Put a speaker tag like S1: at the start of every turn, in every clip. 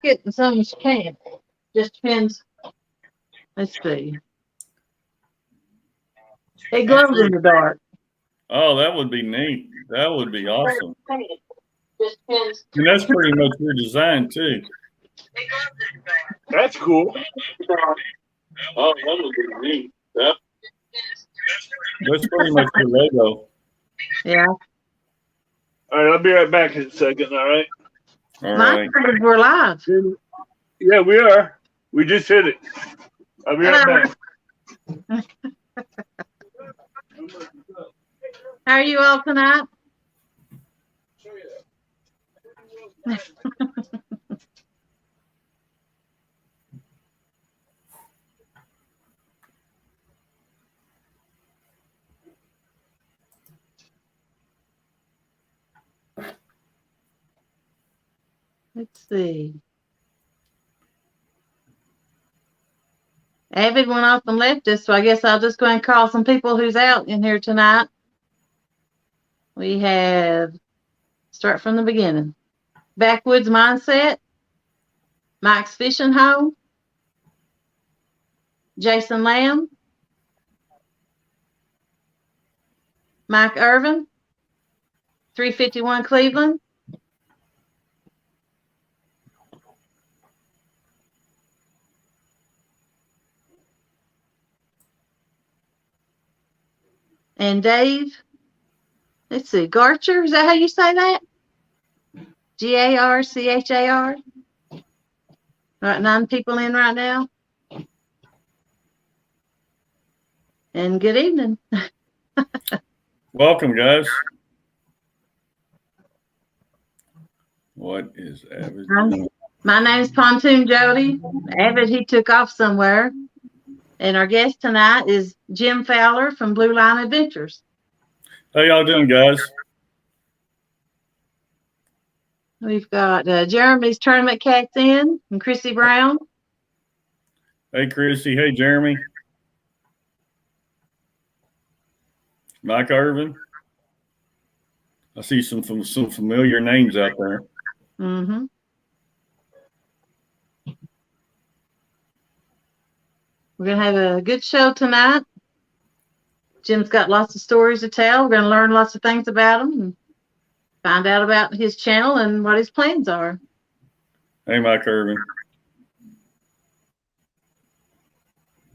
S1: it and some you can't. Just depends. Let's see. It glows in the dark.
S2: Oh, that would be neat. That would be awesome.
S1: Just depends.
S2: And that's pretty much your design too.
S3: That's cool.
S2: Oh, that would be neat. Yep. That's pretty much your logo.
S1: Yeah.
S3: All right, I'll be right back in a second. All right.
S2: All
S1: My
S2: right.
S1: friends were live.
S3: Yeah, we are. We just hit it. I'll be right back.
S1: How are you all tonight? Let's see. Avid went off and left us, so I guess I'll just go and call some people who's out in here tonight. We have, start from the beginning. Backwoods Mindset, Mike's Fishing Home, Jason Lamb, Mike Irvin, 351 Cleveland, and Dave, let's see, Garcher, is that how you say that? Garchar? Right, 9 people in right now. And good evening.
S2: Welcome, guys. What is Avid?
S1: My name's Pontoon Jody. Avid, he took off somewhere. And our guest tonight is Jim Fowler from Blue Line Adventures.
S2: How y'all doing, guys?
S1: We've got Jeremy's Tournament Cats in and Chrissy Brown.
S2: Hey, Chrissy. Hey, Jeremy. Mike Irvin. I see some familiar names out there.
S1: Mm-hmm. We're going to have a good show tonight. Jim's got lots of stories to tell. We're going to learn lots of things about him and find out about his channel and what his plans are.
S2: Hey, Mike Irvin.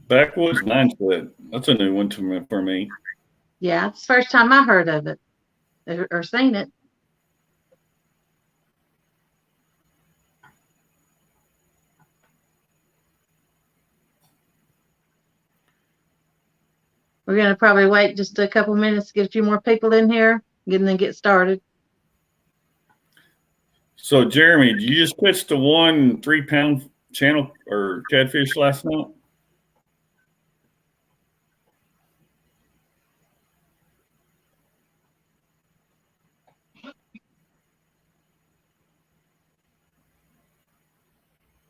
S2: Backwoods Mindset. That's a new one for me.
S1: Yeah, it's the first time I heard of it or seen it. We're going to probably wait just a couple minutes to get a few more people in here and then get started.
S2: So, Jeremy, did you just catch the 1 3-pound channel or catfish last night?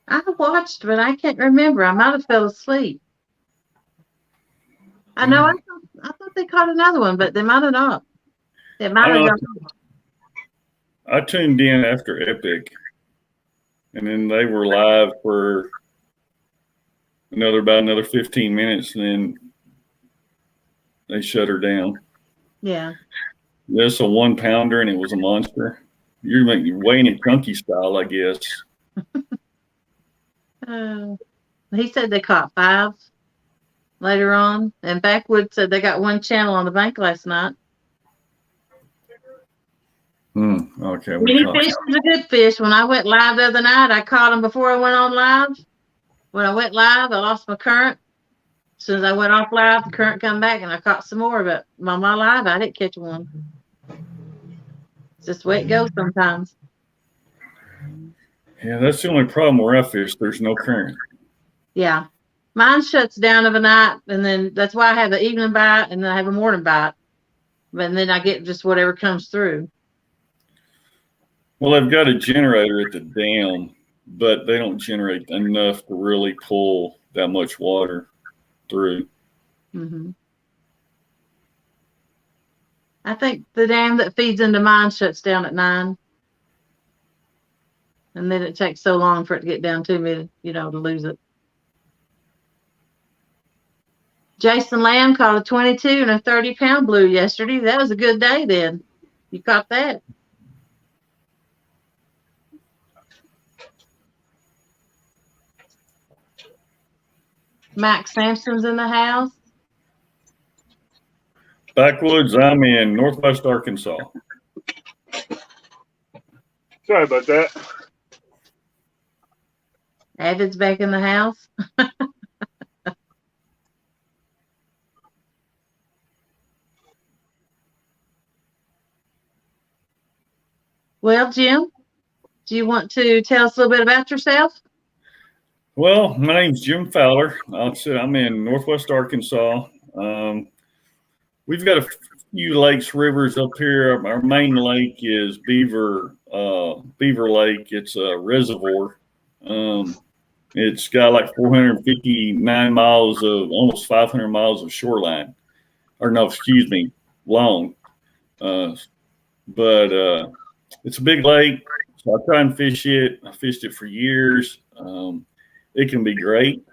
S1: I watched, but I can't remember. I might have fell asleep. I know. I thought they caught another one, but they might have not. It might have gone.
S2: I tuned in after Epic, and then they were live for about another 15 minutes, and then they shut her down.
S1: Yeah.
S2: That's a 1-pounder, and it was a monster. You're weighing it chunky style, I guess.
S1: He said they caught 5 later on, and Backwood said they got 1 channel on the bank last night.
S2: Okay.
S1: Mini fish is a good fish. When I went live the other night, I caught him before I went on live. When I went live, I lost my current. As soon as I went off live, the current come back, and I caught some more. But on my live, I didn't catch one. It's just the way it goes sometimes.
S2: Yeah, that's the only problem where I fish. There's no current.
S1: Yeah. Mine shuts down of a night, and then that's why I have an evening bite, and then I have a morning bite. But then I get just whatever comes through.
S2: Well, they've got a generator at the dam, but they don't generate enough to really pull that much water through.
S1: Mm-hmm. I think the dam that feeds into mine shuts down at 9. And then it takes so long for it to get down to me, to lose it. Jason Lamb caught a 22 and a 30-pound blue yesterday. That was a good day then. You caught that. Max Sampson's in the house.
S2: Backwoods, I'm in Northwest Arkansas.
S3: Sorry about that.
S1: Avid's back in the house. Well, Jim, do you want to tell us a little bit about yourself?
S2: Well, my name's Jim Fowler. I'm in Northwest Arkansas. We've got a few lakes, rivers up here. Our main lake is Beaver Lake. It's a reservoir. It's got like 459 miles of almost 500 miles of shoreline, or no, excuse me, long. But it's a big lake, so I try and fish it. I fished it for years. It can be great.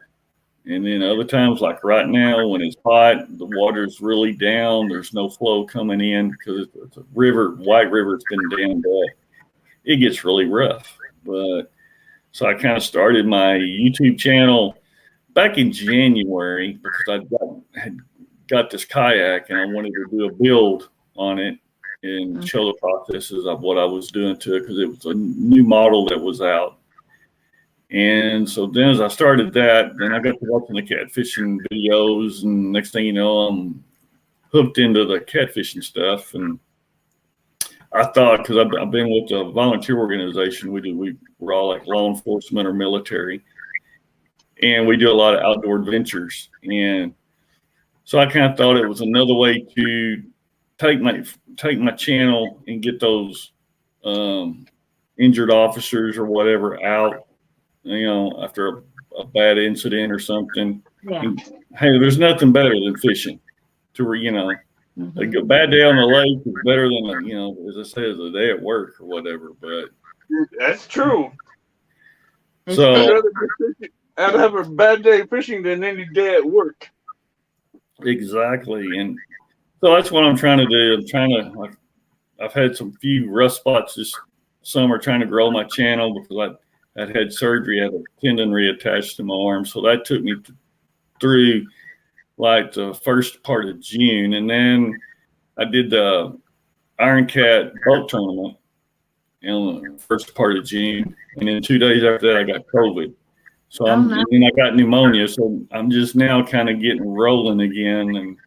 S2: And then other times, like right now, when it's hot, the water's really down. There's no flow coming in because it's a river, White River. It's been dammed up. It gets really rough. But so I kind of started my YouTube channel back in January because I had got this kayak and I wanted to do a build on it and show the processes of what I was doing to it because it was a new model that was out. And so then as I started that, then I got to watching the catfishing videos, and next thing you know, I'm hooked into the catfishing stuff. And I thought, because I've been with a volunteer organization, we're all like law enforcement or military, and we do a lot of outdoor adventures. And so I kind of thought it was another way to take my channel and get those injured officers or whatever out, after a bad incident or something.
S1: Yeah.
S2: And, hey, there's nothing better than fishing. Like a bad day on the lake is better than as I said, a day at work or whatever. But
S3: that's true.
S2: So
S3: I'd have a bad day fishing than any day at work.
S2: Exactly, and so that's what I'm trying to do. I've had some few rough spots this summer trying to grow my channel because I'd had surgery. I had a tendon reattached to my arm. So that took me through like the first part of June. And then I did the Iron Cat boat tournament in the first part of June. And then 2 days after that, I got COVID. So and then I got pneumonia. So I'm just now kind of getting rolling again. And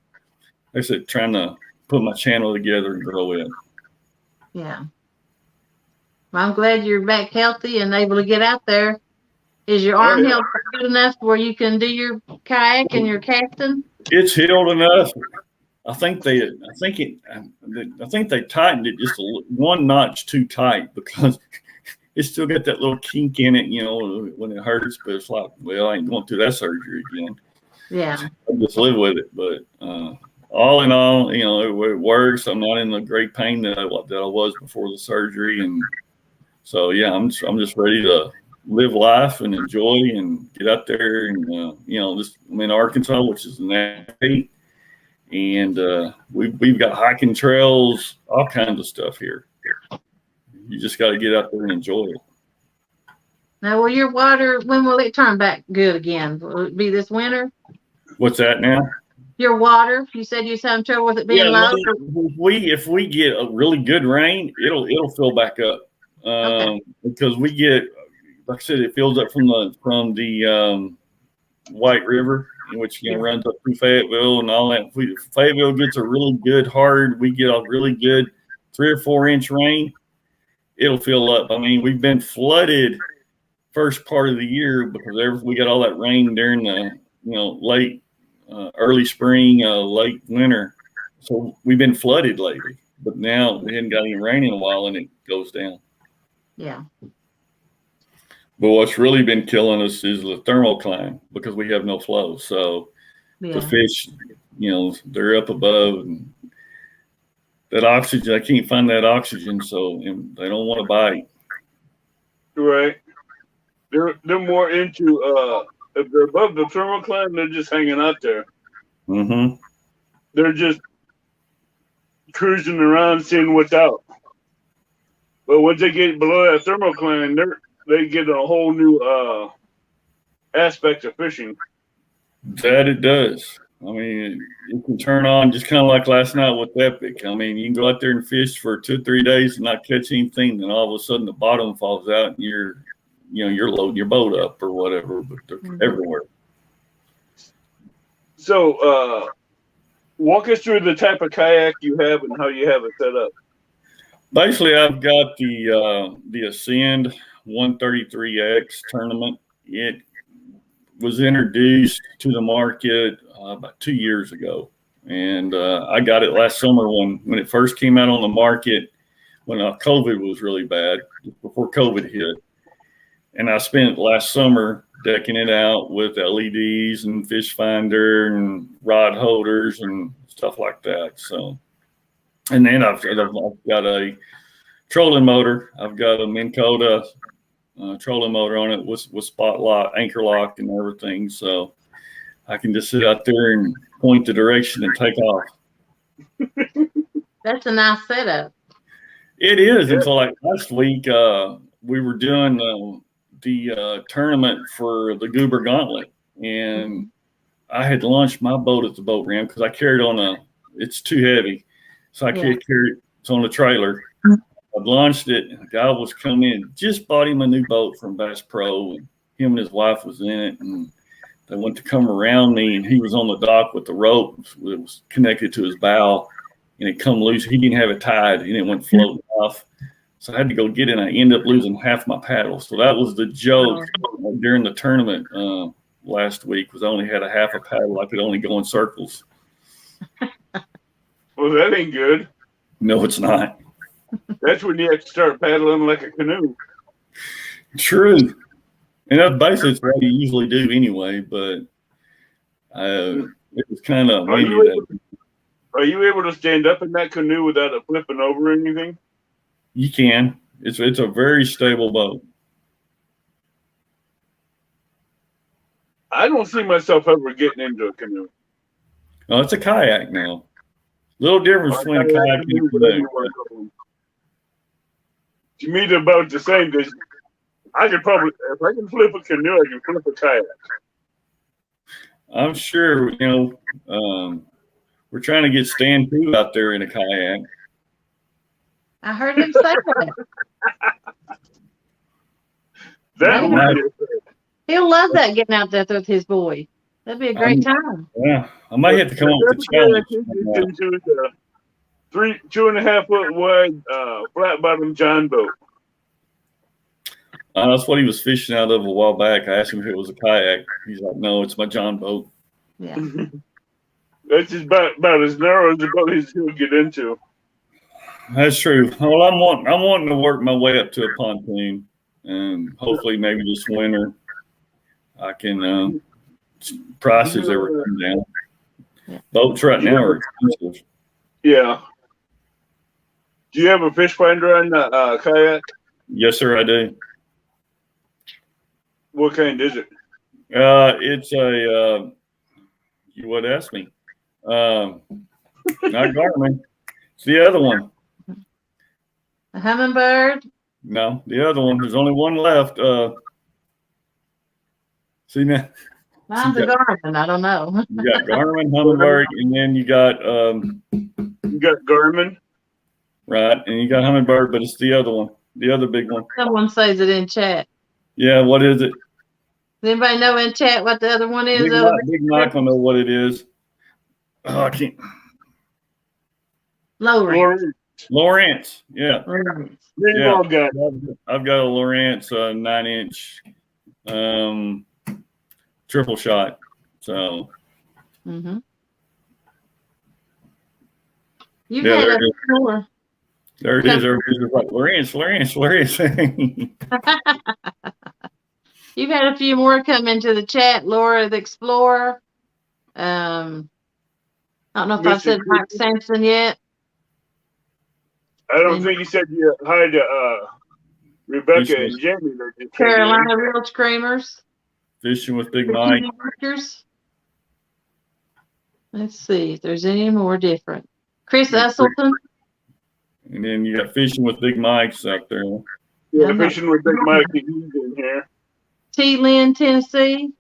S2: like I said, trying to put my channel together and grow it.
S1: Yeah. Well, I'm glad you're back healthy and able to get out there. Is your arm healed good enough where you can do your kayak and your casting?
S2: It's healed enough. I think they tightened it just one notch too tight because it's still got that little kink in it, when it hurts. But it's like, well, I ain't going through that surgery again.
S1: Yeah.
S2: I just live with it. But all in all, it works. I'm not in the great pain that I was before the surgery, and so yeah, I'm just ready to live life and enjoy and get out there and I'm in Arkansas, which is nasty, and we've got hiking trails, all kinds of stuff here. You just got to get out there and enjoy it.
S1: Now, will your water, when will it turn back good again? Will it be this winter?
S2: What's that now?
S1: Your water, you said you was having trouble with it being low.
S2: If we get a really good rain, it'll fill back up. Because we get, like I said, it fills up from the White River, which runs up through Fayetteville and all that. If Fayetteville gets a really good we get a really good 3 or 4 inch rain, it'll fill up. I mean, we've been flooded first part of the year because we got all that rain during the late early spring, late winter. So we've been flooded lately, but now we hadn't got any rain in a while and it goes down.
S1: Yeah.
S2: But what's really been killing us is the thermocline because we have no flow. So the fish, they're up above, and that oxygen, I can't find that oxygen, so they don't want to bite.
S3: Right. They're more into if they're above the thermocline, they're just hanging out there.
S2: Mm-hmm.
S3: They're just cruising around, seeing what's out. But once they get below that thermocline, they get a whole new aspect of fishing.
S2: That it does. I mean, you can turn on just kind of like last night with Epic. I mean, you can go out there and fish for 2 or 3 days and not catch anything, then all of a sudden the bottom falls out and you're loading your boat up or whatever. But they're everywhere.
S3: So, walk us through the type of kayak you have and how you have it set up.
S2: Basically, I've got the Ascend 133X tournament. It was introduced to the market about 2 years ago, and I got it last summer when it first came out on the market when COVID was really bad, before COVID hit. And I spent last summer decking it out with LEDs and fish finder and rod holders and stuff like that. So, and then I've got a trolling motor. I've got a Minn Kota trolling motor on it with spot lock, anchor lock, and everything. So I can just sit out there and point the direction and take off.
S1: That's a nice setup.
S2: It is. And so, like last week, we were doing the tournament for the Goober Gauntlet, and I had launched my boat at the boat ramp because I carried on it's too heavy, so I can't carry it. It's on the trailer. I launched it, and a guy was coming in, just bought him a new boat from Bass Pro, and him and his wife was in it, and they went to come around me, and he was on the dock with the rope. It was connected to his bow, and it come loose. He didn't have it tied, and it went floating off. So I had to go get it, and I ended up losing half my paddle. So that was the joke during the tournament last week, was I only had a half a paddle. I could only go in circles.
S3: Well, that ain't good.
S2: No, it's not.
S3: That's when you have to start paddling like a canoe.
S2: True. And that's basically what you usually do anyway, but it was kind of windy.
S3: Are you able to stand up in that canoe without it flipping over or anything?
S2: You can. It's a very stable boat.
S3: I don't see myself ever getting into a canoe.
S2: Oh, it's a kayak now. Little difference between a kayak and a canoe.
S3: To me, they're about the same. Because I could probably, if I can flip a canoe, I can flip a kayak.
S2: I'm sure, we're trying to get Stan Pooh out there in a kayak.
S1: I heard him say
S3: that.
S1: He'll love that, getting out there with his boy. That'd be a great time.
S2: Yeah, I might have to come up with a challenge.
S3: Into the 2.5 foot wide flat bottom John boat.
S2: That's what he was fishing out of a while back. I asked him if it was a kayak. He's like, "No, it's my John boat."
S1: Yeah,
S3: that's just about as narrow as the boat he'll get into.
S2: That's true. Well, I'm wanting to work my way up to a pontoon, and hopefully, maybe this winter, I can. Prices ever come down.
S1: Yeah.
S2: Boats right now are expensive.
S3: Yeah. Do you have a fish finder on the kayak?
S2: Yes, sir, I do.
S3: What kind is it?
S2: It's a. You would ask me. Not Garmin. It's the other one.
S1: a hummingbird.
S2: No, the other one. There's only one left. See now.
S1: Mine's a Garmin. I don't know.
S2: You got Garmin, Humminbird, and then you got
S3: you got Garmin,
S2: right, and you got Humminbird, but it's the other one, the other big one.
S1: Someone says it in chat.
S2: Yeah, what is it?
S1: Does anybody know in chat what the other one is?
S2: Big Mike will know what it is. Oh, I can't.
S1: Lowrance.
S2: Lowrance, yeah.
S1: Lowrance.
S2: Yeah. I've got a Lowrance 9-inch triple shot. So
S1: Mm-hmm. You've had a few more.
S2: There it is. Everybody's like, Lowrance.
S1: You've had a few more come into the chat. Laura the Explorer. I don't know if I've said Mike Sampson yet.
S3: I don't think you said hi to Rebecca and Jamie are just
S1: Carolina Real Screamers.
S2: Fishing with Big Mike.
S1: Let's see if there's any more different. Chris Usselton.
S2: And then you got Fishing with Big Mike's out there.
S3: Yeah, Fishing with Big Mike, he's in here.
S1: T. Lynn, Tennessee.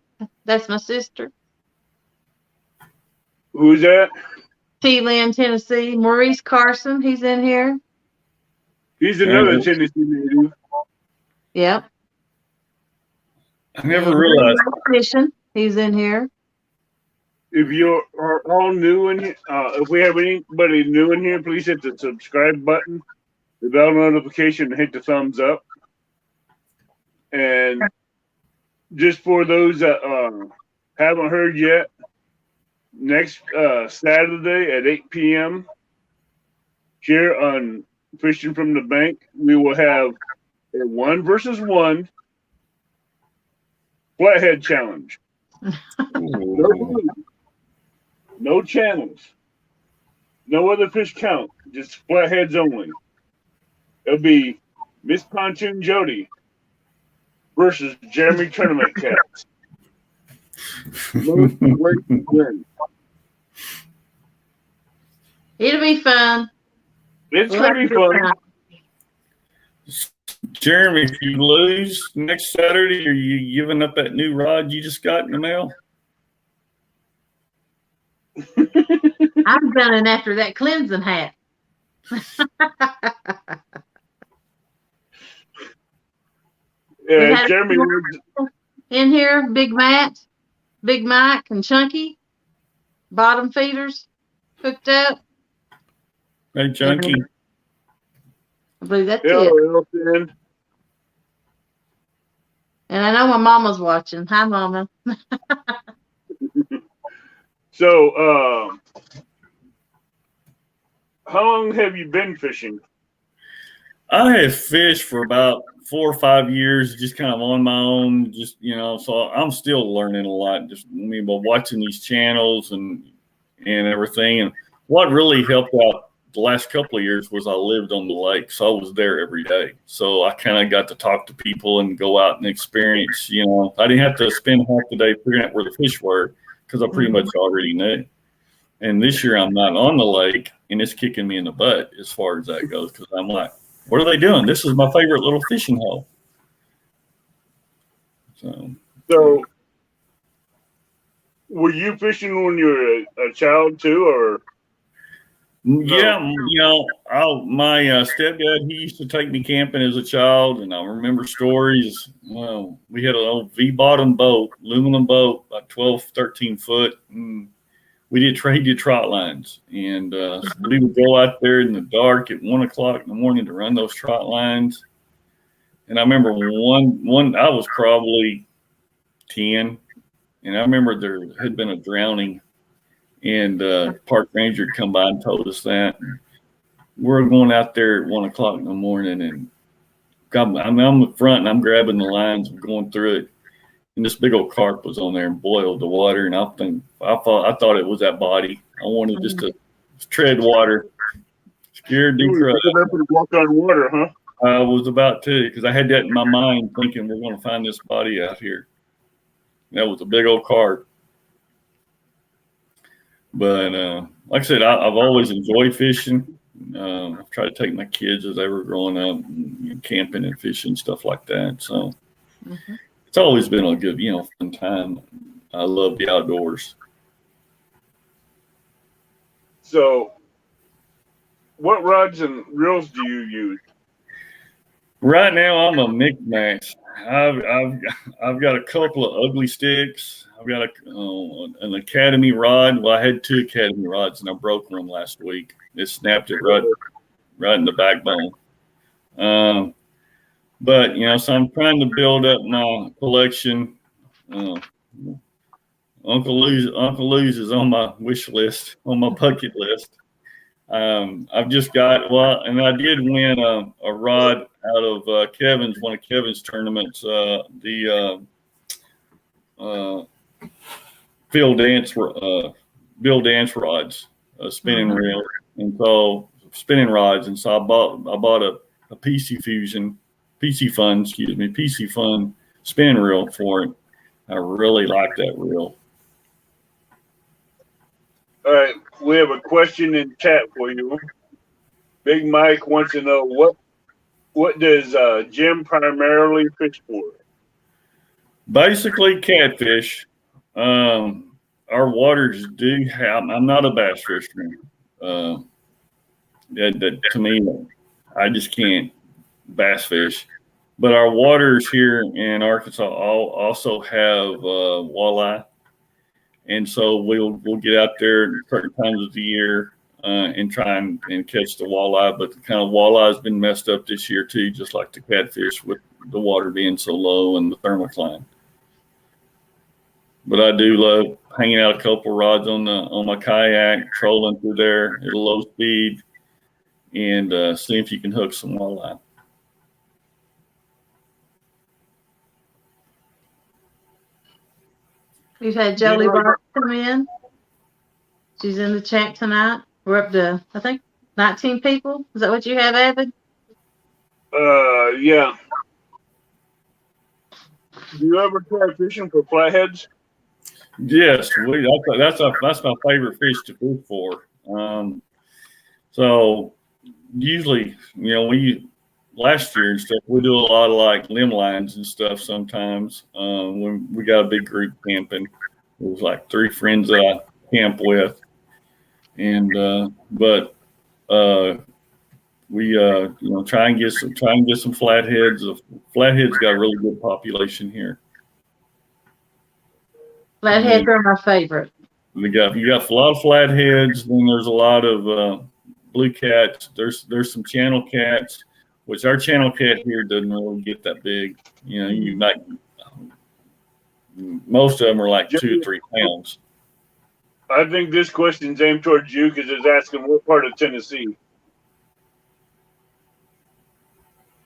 S1: That's my sister.
S3: Who's that?
S1: T. Lynn, Tennessee. Maurice Carson, he's in here.
S3: He's another Tennessee native.
S1: Yep.
S2: I never realized.
S1: Fishing, he's in here.
S3: If you are all new in here, if we have anybody new in here, please hit the subscribe button, the bell notification, and hit the thumbs up. And just for those that haven't heard yet, next Saturday at 8 p.m. here on Fishing from the Bank, we will have a 1-versus-1 flathead challenge. No channels. No other fish count. Just flatheads only. It'll be Miss Pontoon Jody versus Jeremy Tournament Cats. Most great win.
S1: It'll be fun.
S3: It's going to be fun.
S2: Jeremy, if you lose next Saturday, are you giving up that new rod you just got in the mail?
S1: I'm gunning after that cleansing hat.
S3: Yeah, Jeremy
S1: in here, Big Matt, Big Mike, and Chunky, bottom feeders hooked up.
S2: Hey, Chunky.
S1: I believe that's it. And I know my mama's watching. Hi, Mama.
S3: So, how long have you been fishing?
S2: I have fished for about 4 or 5 years, just kind of on my own, just, so I'm still learning a lot, just, by watching these channels and everything. And what really helped out the last couple of years was I lived on the lake, so I was there every day. So I kind of got to talk to people and go out and experience, I didn't have to spend half the day figuring out where the fish were because I pretty much already knew. And this year I'm not on the lake, and it's kicking me in the butt as far as that goes, because I'm like, what are they doing? This is my favorite little fishing hole.
S3: So were you fishing when you were a child too, or?
S2: Yeah, my stepdad, he used to take me camping as a child, and I remember stories. Well, we had an old V-bottom boat, aluminum boat, about 12, 13 foot. And we did trot lines, and we would go out there in the dark at 1 o'clock in the morning to run those trot lines. And I remember one I was probably 10, and I remember there had been a drowning, and park ranger come by and told us that. We're going out there at 1 o'clock in the morning, and I'm in front, and I'm grabbing the lines and going through it. And this big old carp was on there and boiled the water. And I thought it was that body. I wanted just to tread water. Scared to cry.
S3: Walk on water, huh?
S2: I was about to, because I had that in my mind, thinking we're going to find this body out here. That was a big old carp. But like I said, I've always enjoyed fishing. I've tried to take my kids as they were growing up, and camping and fishing, stuff like that. So it's always been a good, fun time. I love the outdoors.
S3: So what rods and reels do you use?
S2: Right now, I'm a mix-match. I've got a couple of ugly sticks. I've got an Academy rod. Well, I had 2 Academy rods, and I broke one last week. It snapped it right in the backbone. But so I'm trying to build up my collection. Uncle Lou's is on my wish list, on my bucket list. I've just got, and I did win a rod out of one of Kevin's tournaments, the Bill Dance rods, spinning reel, and so spinning rods, and so I bought a PC PC Fun spin reel for it. I really like that reel.
S3: All right, we have a question in chat for you. Big Mike wants to know what does Jim primarily fish for?
S2: Basically, catfish. Our waters do have. I'm not a bass fisherman. That to me, I just can't bass fish. But our waters here in Arkansas also have walleye, and so we'll get out there at certain times of the year and try and catch the walleye. But the kind of walleye has been messed up this year too, just like the catfish with the water being so low and the thermocline. But I do love hanging out a couple rods on my kayak, trolling through there at a low speed, and see if you can hook some walleye.
S1: We've had Jolie Barr come in. She's in the chat tonight. We're up to, I think, 19 people. Is that what you have, Avid?
S3: Yeah. Do you ever try fishing for flatheads?
S2: Yes, that's my favorite fish to fish for. So usually, last year and stuff, we do a lot of like limb lines and stuff sometimes. When we got a big group camping, it was like 3 friends that I camp with, and we try and get some flatheads. Flatheads got a really good population here.
S1: Flatheads are my favorite.
S2: You got a lot of flatheads. Then there's a lot of blue cats. There's some channel cats, which our channel cat here doesn't really get that big. You might, most of them are like 2 or 3 pounds.
S3: I think this question's aimed towards you because it's asking what part of Tennessee.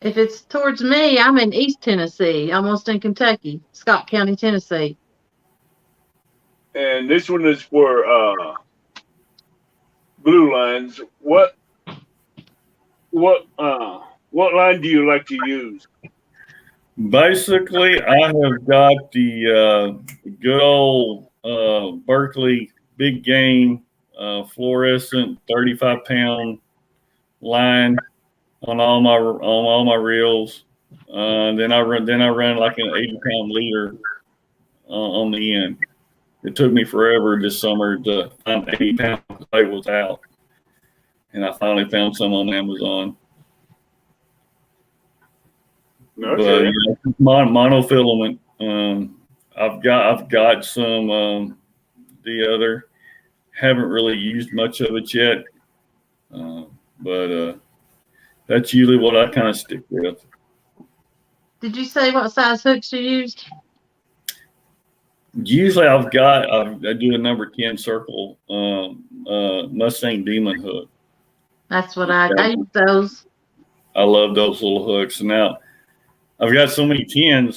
S1: If it's towards me, I'm in East Tennessee, almost in Kentucky, Scott County, Tennessee.
S3: And this one is for blue lines. What line do you like to use?
S2: Basically, I have got the good old Berkeley big game fluorescent 35-pound line on all my reels. Then I run like an 80-pound leader on the end. It took me forever this summer to find 80 pounds. It was out, and I finally found some on Amazon.
S3: Okay.
S2: But monofilament. I've got some the other. Haven't really used much of it yet, but that's usually what I kind of stick with.
S1: Did you say what size hooks you used?
S2: Usually I do a number 10 circle Mustang Demon hook.
S1: That's what I use those.
S2: I love those little hooks. And now I've got so many 10s.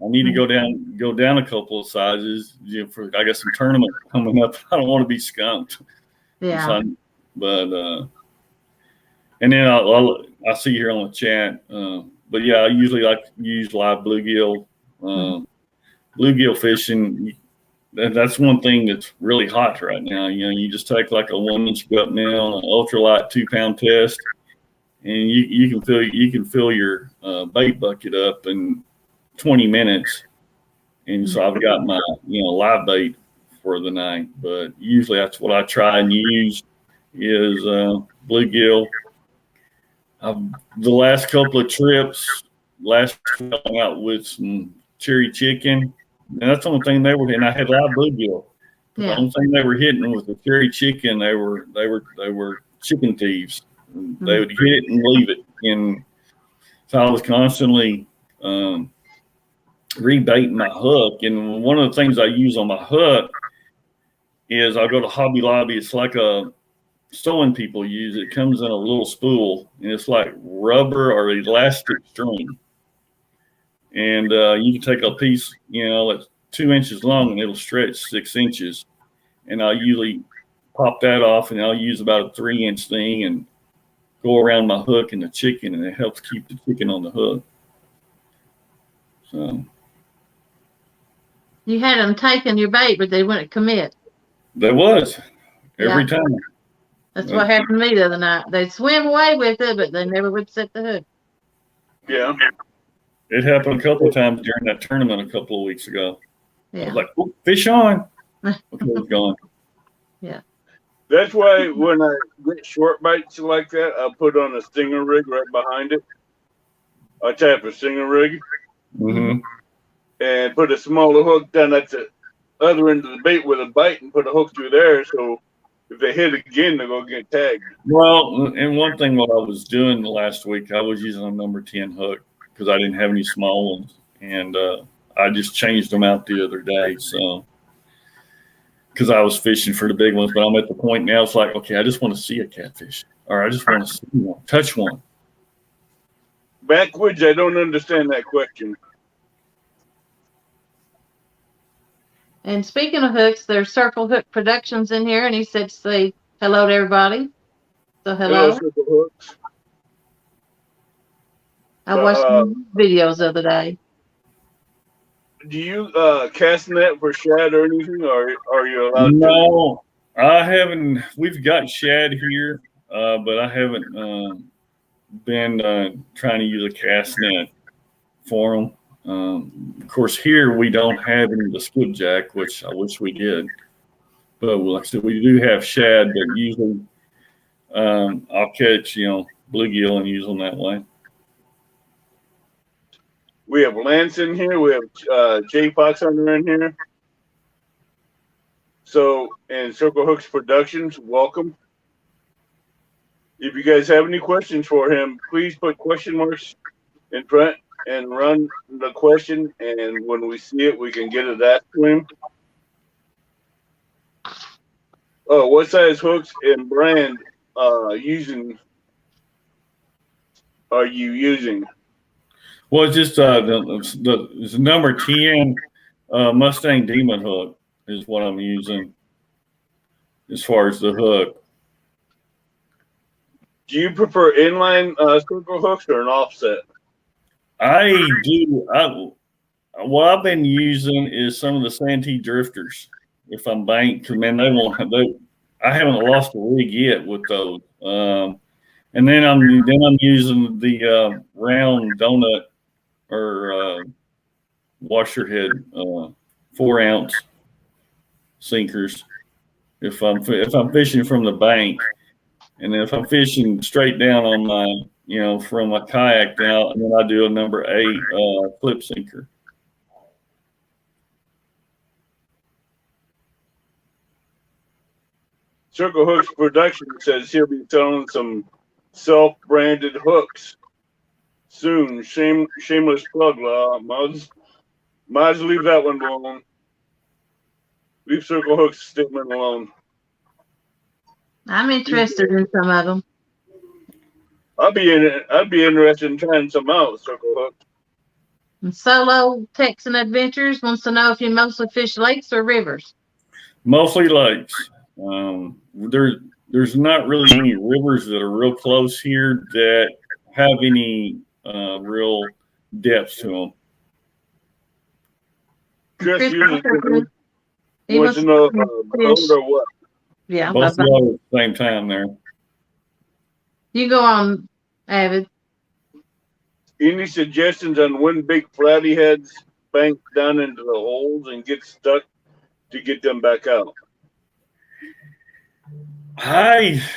S2: I need to go down a couple of sizes. I got some tournament coming up. I don't want to be skunked.
S1: Yeah.
S2: So and then I see here on the chat. But yeah, I usually like to use live bluegill. Bluegill fishing, that's one thing that's really hot right now. You just take like a 1-inch gut nail, an ultralight 2-pound test, and you can fill your bait bucket up in 20 minutes. And so I've got my live bait for the night. But usually that's what I try and use is bluegill. The last couple of trips, went out with some cherry chicken. And that's the only thing they were hitting. I had live bluegill.
S1: Yeah.
S2: The only thing they were hitting was the cherry chicken. They were chicken thieves. They would hit it and leave it. And so I was constantly rebaiting my hook. And one of the things I use on my hook is I'll go to Hobby Lobby. It's like a sewing people use. It comes in a little spool, and it's like rubber or elastic string. And you can take a piece, that's 2 inches long, and it'll stretch 6 inches. And I'll usually pop that off, and I'll use about a 3-inch thing and go around my hook and the chicken, and it helps keep the chicken on the hook. So
S1: You had them taking your bait, but they wouldn't commit.
S2: there was every
S1: Yeah.
S2: time.
S1: That's what happened to me the other night. They'd swim away with it, but they never would set the hook.
S3: Yeah.
S2: It happened a couple of times during that tournament a couple of weeks ago. I
S1: Yeah.
S2: was like, "Ooh, fish on." Okay, it's gone.
S1: Yeah.
S3: That's why when I get short bites like that, I put on a stinger rig right behind it. I tap a stinger rig
S2: Mm-hmm.
S3: and put a smaller hook down at the other end of the bait with a bite and put a hook through there. So if they hit again, they're going to get tagged.
S2: Well, and one thing what I was doing the last week, I was using a number 10 hook because I didn't have any small ones. And I just changed them out the other day. So, because I was fishing for the big ones, but I'm at the point now, it's like, okay, I just want to see a catfish, or I just want to see one, touch one.
S3: Backwoods, I don't understand that question.
S1: And speaking of hooks, there's Circle Hook Productions in here, and he said to say hello to everybody. So hello.
S3: Circle hooks.
S1: I watched videos the other day.
S3: Do you cast net for shad or anything, or are you allowed to?
S2: No, I haven't. We've got shad here, but I haven't been trying to use a cast net for them. Of course, here we don't have any of the skipjack, which I wish we did. But like I said, we do have shad, but usually I'll catch, bluegill and use them that way.
S3: We have Lance in here. We have Jay Fox Hunter in here. So, and Circle Hooks Productions, welcome. If you guys have any questions for him, please put question marks in front and run the question. And when we see it, we can get it asked to him. Oh, what size hooks and brand are you using?
S2: Well, it's just it's number 10 Mustang Demon hook is what I'm using as far as the hook.
S3: Do you prefer inline circle hooks or an offset?
S2: I do. What I've been using is some of the Santee drifters. If I'm banked, because man, I haven't lost a rig yet with those. And then I'm using the round donut or washer head 4-ounce sinkers. If I'm fishing from the bank, and then if I'm fishing straight down on my from my kayak down, and then I do a number 8 flip sinker.
S3: Circle Hooks Production says he'll be selling some self-branded hooks soon. Shameless plug, Mods. Mods, leave that one alone. Leave Circle Hooks statement alone.
S1: I'm interested in some of them.
S3: I'd be interested in trying some out, Circle Hooks.
S1: And Solo Texan Adventures wants to know if you mostly fish lakes or rivers.
S2: Mostly lakes. There's not really any rivers that are real close here that have any real depth to them.
S3: Chris he wants to know boat or what?
S1: Yeah,
S2: both at the same time there.
S1: You go on, Avid.
S3: Any suggestions on when big flatty heads bank down into the holes and get stuck to get them back out?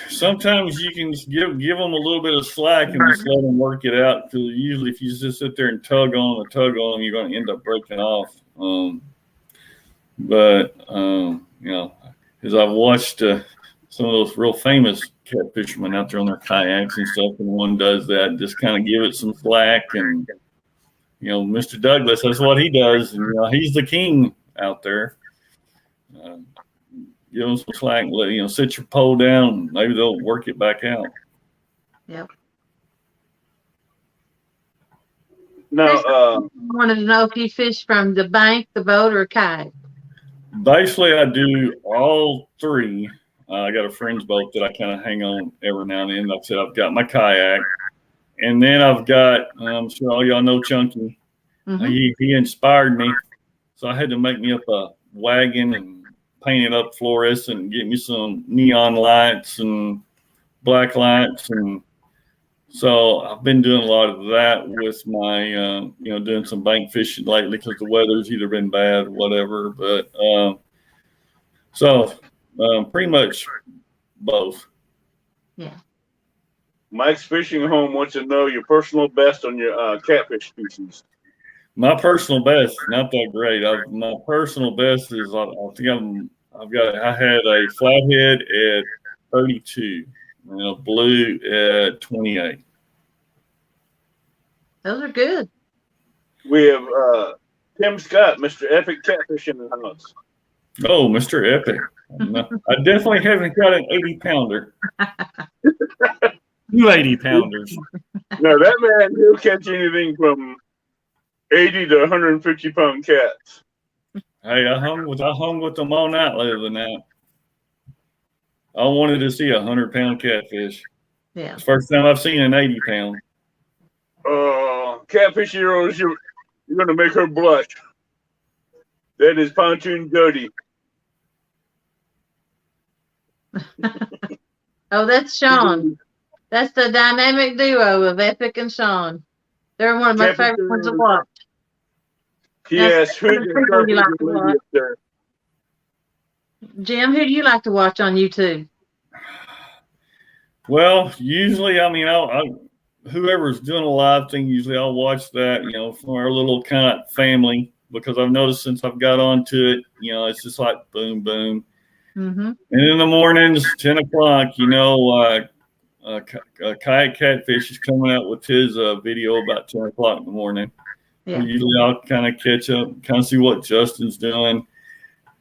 S2: Sometimes you can just give them a little bit of slack and just let them work it out. Because usually, if you just sit there and tug on them, you're going to end up breaking off. As I've watched some of those real famous catfishermen out there on their kayaks and stuff, and one does that, just kind of give it some slack. And Mr. Douglas, that's what he does, and he's the king out there. Give them some slack, sit your pole down. Maybe they'll work it back out.
S1: Yep.
S3: Now,
S1: I wanted to know if you fish from the bank, the boat, or kayak.
S2: Basically, I do all three. I got a friend's boat that I kind of hang on every now and then. Like I said, I've got my kayak, and then I've got, I'm sure all y'all know Chunky.
S1: Mm-hmm.
S2: He inspired me, so I had to make me up a wagon and paint it up fluorescent and get me some neon lights and black lights, and so I've been doing a lot of that with my doing some bank fishing lately because the weather's either been bad or whatever. But pretty much both.
S1: Yeah.
S3: Mike's Fishing Home wants to know your personal best on your catfish species.
S2: My personal best, not that great. My personal best is I had a flathead at 32 and a blue at 28.
S1: Those are good.
S3: We have Tim Scott, Mr. Epic Catfish in the house.
S2: Oh, Mr. Epic. No, I definitely haven't got an 80-pounder. 2 80-pounders.
S3: Now, that man, he'll catch anything from 80 to 150-pound cats.
S2: Hey, I hung with them all night the other night. I wanted to see a 100-pound catfish.
S1: Yeah.
S2: It's the first time I've seen an 80-pound.
S3: Catfish heroes, you're going to make her blush. That is Pontoon Jody.
S1: Oh, that's Sean. That's the dynamic duo of Epic and Sean. They're one of my favorite ones to watch.
S3: Yes,
S1: who do you like to watch? Jim, who do you like to watch on YouTube?
S2: Well, usually, whoever's doing a live thing, usually I'll watch that, from our little kind of family, because I've noticed since I've got onto it, it's just like boom, boom.
S1: Mm-hmm.
S2: And in the mornings, 10 o'clock, Kayak Catfish is coming out with his video about 10 o'clock in the morning.
S1: Yeah.
S2: Usually I'll kind of catch up, kind of see what Justin's doing.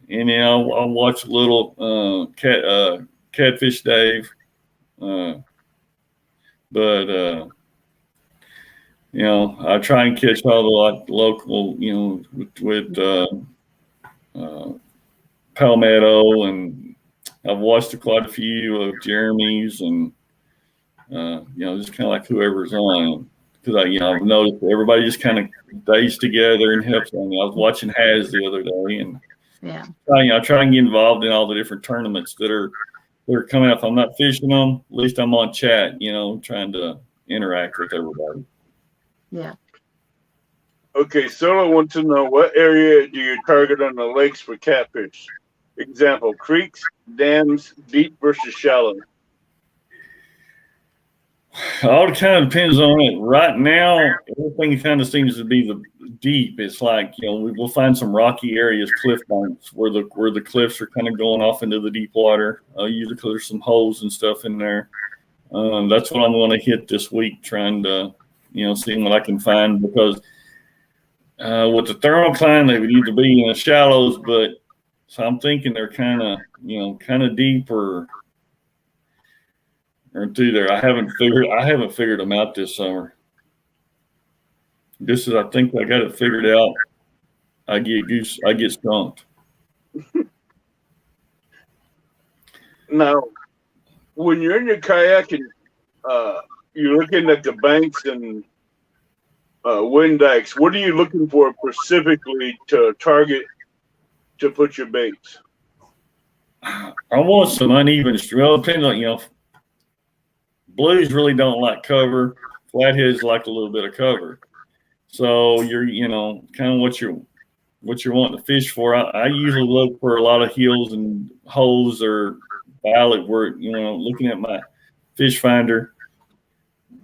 S2: And then I'll watch a little Catfish Dave. I try and catch all the local, with Palmetto, and I've watched quite a few of Jeremy's, and just kind of like whoever's on, because I've noticed everybody just kind of stays together and helps. I was watching Haz the other day, and I try and get involved in all the different tournaments that are coming up. If I'm not fishing them, at least I'm on chat, trying to interact with everybody.
S1: Yeah.
S3: Okay, Solo wants to know, what area do you target on the lakes for catfish? Example, creeks, dams, deep versus shallow.
S2: All kind of depends on it. Right now, everything kind of seems to be the deep. It's like, we'll find some rocky areas, cliff banks, where the cliffs are kind of going off into the deep water. Usually there's some holes and stuff in there. That's what I'm going to hit this week, trying to, seeing what I can find, because with the thermocline, they would either be in the shallows, but so I'm thinking they're kind of deep or through there. I haven't figured them out this summer. Just as I think I got it figured out, I get skunked.
S3: Now, when you're in your kayak and you're looking at the banks and wind dikes, what are you looking for specifically to target to put your baits?
S2: I want some uneven stream. Well, it depends on, blues really don't like cover. Flatheads like a little bit of cover. So you're, kind of what you're wanting to fish for. I usually look for a lot of hills and holes or valley where, looking at my fish finder,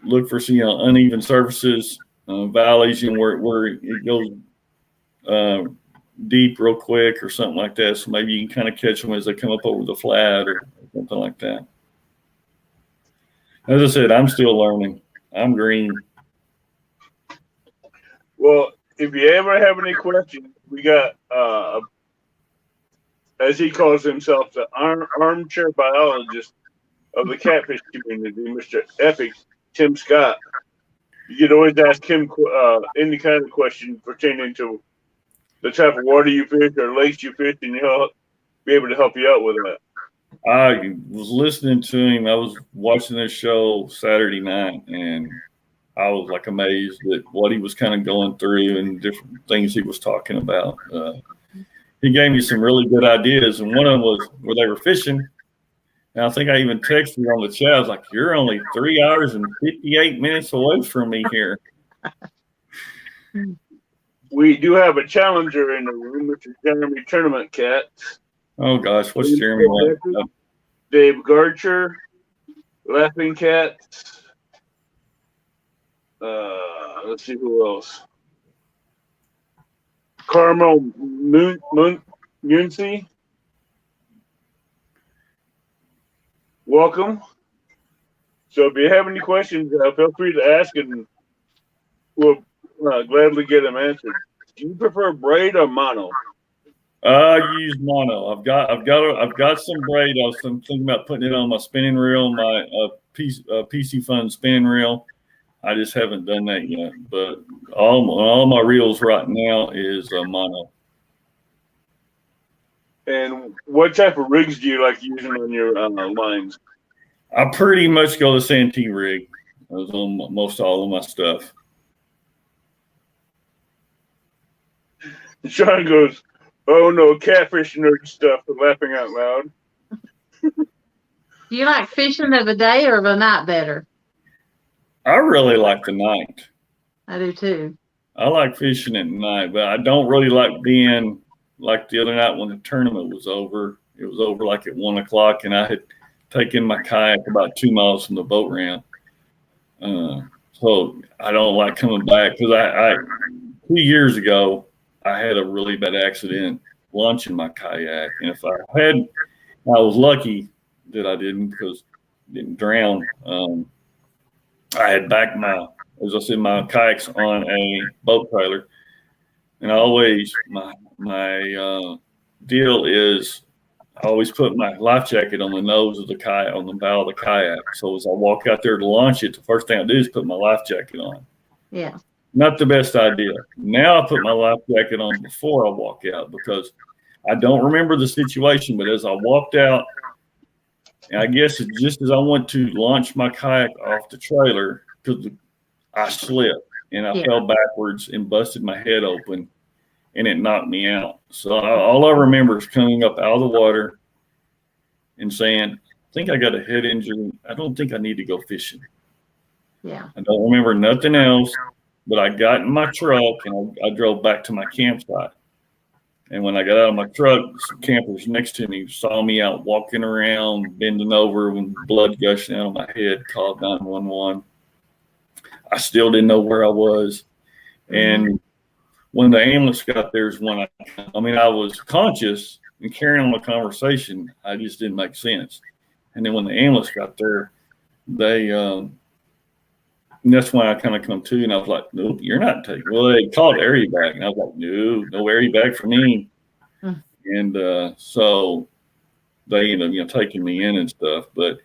S2: look for some, uneven surfaces, valleys, where it goes deep real quick or something like that. So maybe you can kind of catch them as they come up over the flat or something like that. As I said, I'm still learning. I'm green.
S3: Well, if you ever have any questions, we got, as he calls himself, the armchair biologist of the catfish community, Mr. Epic, Tim Scott. You could always ask him any kind of question pertaining to the type of water you fish or lakes you fish, and he'll be able to help you out with that.
S2: I was listening to him. I was watching this show Saturday night, and I was like amazed at what he was kind of going through and different things he was talking about. He gave me some really good ideas, and one of them was where they were fishing. And I think I even texted you on the chat. I was like, "You're only 3 hours and 58 minutes away from me here."
S3: We do have a challenger in the room, which is Jeremy Tournament Cat.
S2: Oh gosh, what's Jeremy like?
S3: Dave Garcher, Laughing Cat. Let's see who else. Carmel Muncie. Welcome. So if you have any questions, feel free to ask, and we'll gladly get them answered. Do you prefer braid or mono?
S2: I use mono. I've got some braid. I was thinking about putting it on my spinning reel, my PC Fun spinning reel. I just haven't done that yet. But all my reels right now is mono.
S3: And what type of rigs do you like using on your lines?
S2: I pretty much go the Santee rig. I was on most all of my stuff.
S3: Sean goes, "Oh no, catfish nerd stuff," for laughing out loud.
S1: Do you like fishing of a day or of a night better?
S2: I really like the night.
S1: I do too.
S2: I like fishing at night, but I don't really like being like the other night when the tournament was over. It was over like at 1 o'clock, and I had taken my kayak about 2 miles from the boat ramp. So I don't like coming back because I 2 years ago I had a really bad accident launching my kayak, and if I was lucky that I didn't because I didn't drown. I had backed as I said, my kayak's on a boat trailer, and I always my deal is I always put my life jacket on the nose of the kayak, on the bow of the kayak. So as I walk out there to launch it, the first thing I do is put my life jacket on.
S1: Yeah.
S2: Not the best idea. Now I put my life jacket on before I walk out because I don't remember the situation, but as I walked out, and I guess it's just as I went to launch my kayak off the trailer, because I slipped and I fell backwards and busted my head open, and it knocked me out. So all I remember is coming up out of the water and saying, "I think I got a head injury. I don't think I need to go fishing."
S1: Yeah.
S2: I don't remember nothing else, but I got in my truck and I drove back to my campsite. And when I got out of my truck, some campers next to me saw me out walking around, bending over with blood gushing out of my head, called 911. I still didn't know where I was. And when the ambulance got there is when I was conscious and carrying on the conversation. I just didn't make sense. And then when the ambulance got there, that's when I kind of come to, and I was like, "Nope, you're not taking." Well, they called area bag, and I was like, "No area bag for me." And so they ended up, taking me in and stuff. But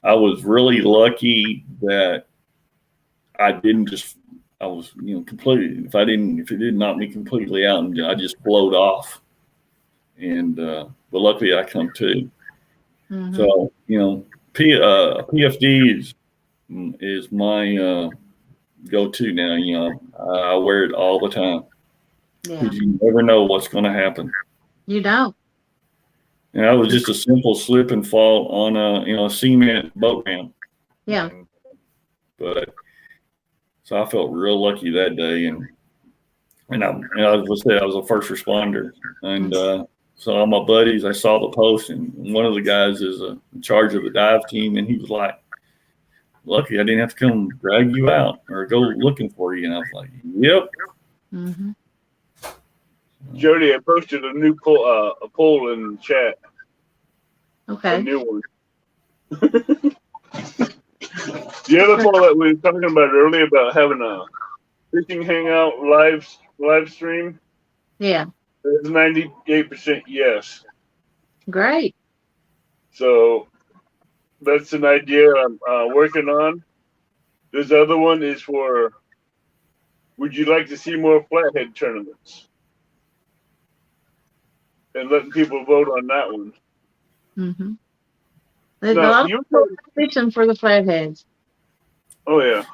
S2: I was really lucky that I didn't just. I was, completely. If it didn't knock me completely out, and I just flowed off. And but luckily I come to. So PFD is my go-to now. I wear it all the time because you never know what's going to happen.
S1: You don't.
S2: And that was just a simple slip and fall on a cement boat ramp.
S1: Yeah.
S2: But so I felt real lucky that day, and I was a first responder, and so all my buddies, I saw the post, and one of the guys is in charge of the dive team, and he was like, "Lucky I didn't have to come drag you out or go looking for you." And I was like, "Yep."
S3: Jody, I posted a new poll in the chat.
S1: Okay.
S3: A new one. The other poll that we were talking about earlier about having a fishing hangout live stream.
S1: Yeah.
S3: It's 98% yes.
S1: Great.
S3: So that's an idea I'm working on. This other one is for, would you like to see more flathead tournaments? And letting people vote on that one.
S1: There's a lot of fishing for the flatheads.
S3: Oh, yeah.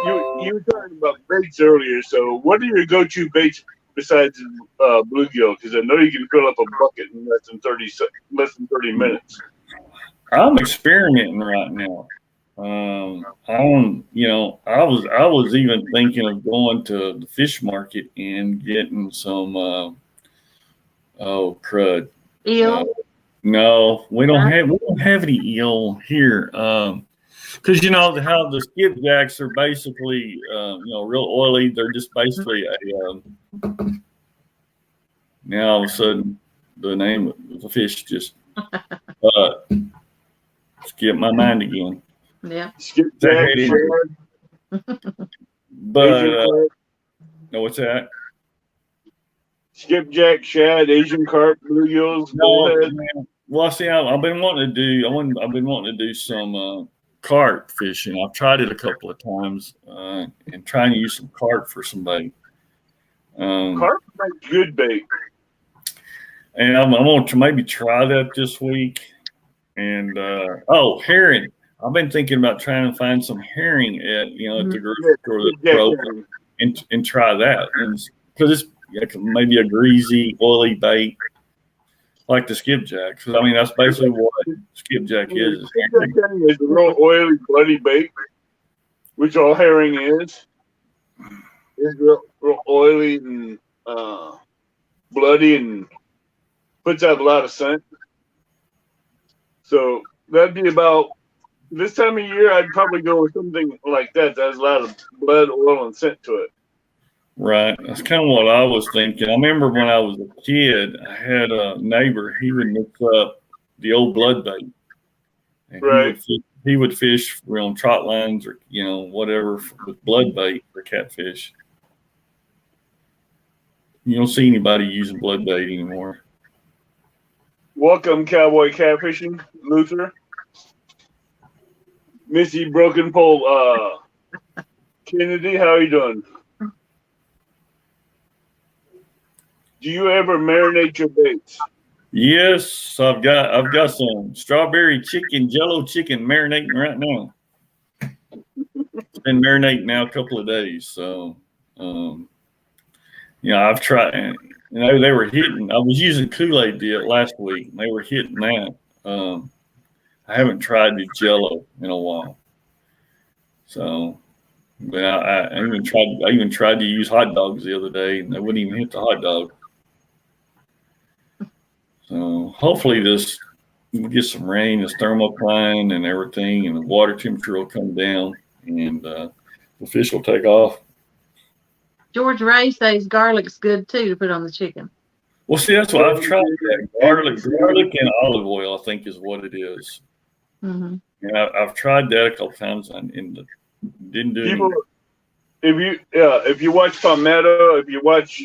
S3: you were talking about baits earlier. So, what are your go-to baits besides bluegill? Because I know you can fill up a bucket in less than 30 minutes.
S2: I'm experimenting right now. I was even thinking of going to the fish market and getting some. Oh crud!
S1: Eel.
S2: No, we don't have any eel here. Because you know how the skipjacks are basically real oily. They're just basically now all of a sudden the name of the fish just skipped my mind again.
S1: Yeah.
S3: Skipjack,
S2: but no, what's that?
S3: Skipjack, shad, Asian carp, bluegills, bullhead.
S2: Well, see, I've been wanting to do some carp fishing. I've tried it a couple of times and trying to use some carp for some bait.
S3: Carp is good bait.
S2: And I'm going to maybe try that this week. And herring. I've been thinking about trying to find some herring at the grocery store and try that, and because it's maybe a greasy, oily bait like the skipjack. Because I mean that's basically what skipjack is.
S3: Skipjack is a real oily, bloody bait, which all herring is. It's real oily and bloody and puts out a lot of scent. So that'd be about this time of year. I'd probably go with something like that. That has a lot of blood, oil, and scent to it.
S2: Right. That's kind of what I was thinking. I remember when I was a kid, I had a neighbor. He would mix up the old blood bait. And
S3: right.
S2: He would fish on trot lines or whatever with blood bait for catfish. You don't see anybody using blood bait anymore.
S3: Welcome, Cowboy Catfishing, Luther. Missy Broken Pole, Kennedy, how are you doing? Do you ever marinate your baits?
S2: Yes, I've got some strawberry chicken, jello chicken marinating right now. It's been marinating now a couple of days, so I've tried. They were hitting. I was using Kool-Aid dip last week, and they were hitting that. I haven't tried the Jello in a while, so. But I even tried to use hot dogs the other day, and they wouldn't even hit the hot dog. So hopefully we'll get some rain, this thermocline and everything, and the water temperature will come down, and the fish will take off.
S1: George Ray says garlic's good too to put on the chicken.
S2: Well, see, that's what I've tried. That. Garlic and olive oil, I think, is what it is.
S1: Mm-hmm.
S2: And I've tried that a couple times and didn't do anything.
S3: If you watch Palmetto, if you watch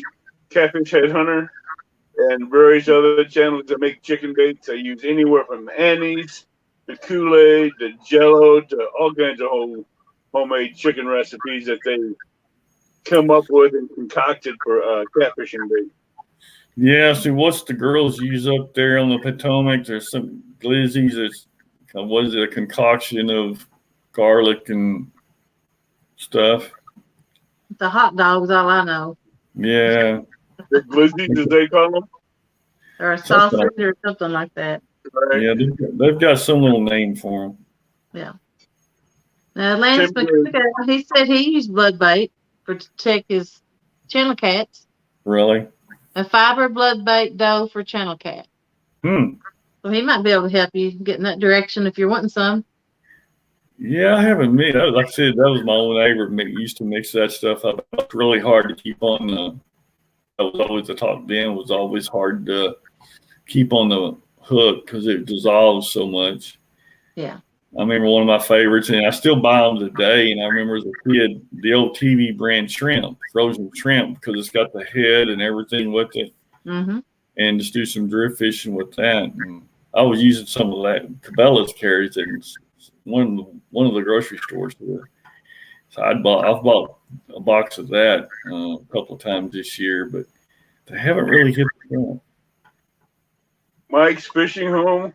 S3: Catfish Headhunter and various other channels that make chicken baits, they use anywhere from anise to Kool-Aid to Jello to all kinds of homemade chicken recipes that they come up with and concocted for catfishing bait.
S2: Yeah, see, what's the girls use up there on the Potomac? There's some glizzies. It's what is it? A concoction of garlic and stuff.
S1: The hot dogs, all I know.
S2: Yeah.
S3: The glizzies, as they call them,
S1: or a sausage or something like that.
S3: Right.
S2: Yeah, they've got some little name for them.
S1: Yeah. Now, Lance McCook, he said he used blood bait to check his channel cats.
S2: Really?
S1: A fiber blood bait dough for channel cat. So he might be able to help you get in that direction if you're wanting some.
S2: Yeah, I haven't mixed. Like I said, that was my own neighbor used to mix that stuff up. It's really hard to keep on that was always the top then was always hard to keep on the hook because it dissolves so much.
S1: Yeah.
S2: I remember one of my favorites, and I still buy them today. And I remember as a kid, the old TV brand shrimp, frozen shrimp, because it's got the head and everything with it.
S1: Mm-hmm.
S2: And just do some drift fishing with that. And I was using some of that. Cabela's carries it in one of the grocery stores here. So I've bought a box of that a couple of times this year, but they haven't really hit the front.
S3: Mike's Fishing Home.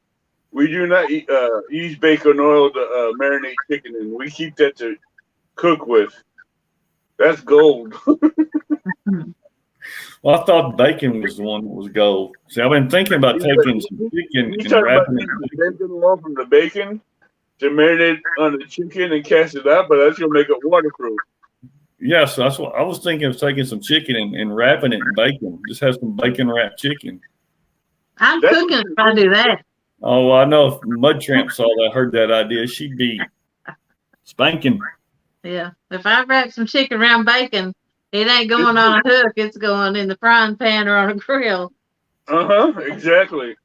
S3: We do not use bacon oil to marinate chicken, and we keep that to cook with. That's gold.
S2: Well, I thought bacon was the one that was gold. See, I've been thinking about taking some chicken
S3: You
S2: and
S3: talking about
S2: wrapping it.
S3: using the bacon oil from the bacon to marinate on the chicken and cast it out, but that's gonna make it waterproof.
S2: Yeah, so that's what I was thinking of, taking some chicken and wrapping it in bacon. Just have some bacon wrapped chicken.
S1: I'm
S3: That's
S1: cooking if I do that.
S2: Oh, I know if Mud Tramp saw that, heard that idea, she'd be spanking.
S1: Yeah. If I wrap some chicken around bacon, it ain't going on a hook. It's going in the frying pan or on a grill.
S3: Exactly.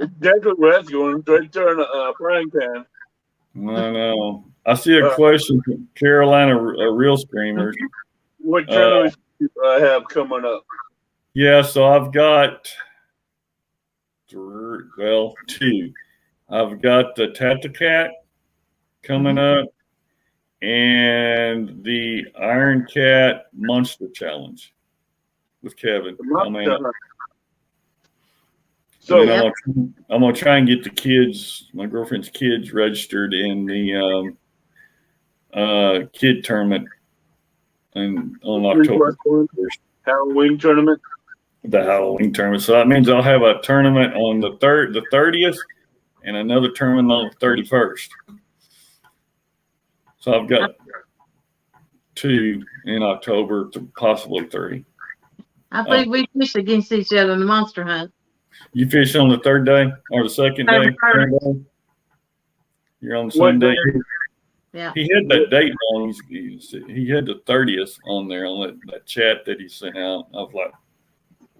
S3: Exactly where that's going. Right there in a frying pan.
S2: I know. I see a question from Carolina Real Screamers.
S3: What tournaments do you have coming up?
S2: Yeah, so I've got two. I've got the Tatacat coming up and the Iron Cat Monster Challenge with Kevin coming up.
S3: So
S2: I'm gonna try and get the kids, my girlfriend's kids, registered in the kid tournament on October 1st.
S3: Halloween tournament.
S2: The Halloween tournament. So that means I'll have a tournament on the 30th, and another tournament on the 31st. So I've got 2 in October to possibly 3.
S1: I think we fish against each other in the monster hunt.
S2: You fish on the 3rd day or the 2nd day? You're on Sunday.
S1: Yeah.
S2: He had that date on. He had the 30th on there on that chat that he sent out. I was like,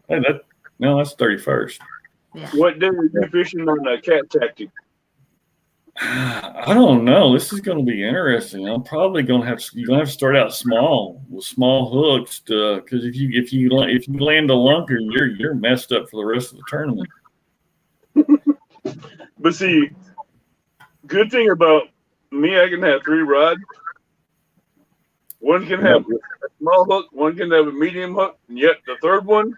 S2: hey, that's 31st.
S1: Yeah.
S3: What day are you fishing on the cat tactic?
S2: I don't know. This is going to be interesting. I'm probably going to have to start out small with small hooks, because if you land a lunker, you're messed up for the rest of the tournament.
S3: But see, good thing about me, I can have 3 rods. One can have a small hook, one can have a medium hook, and yet the third one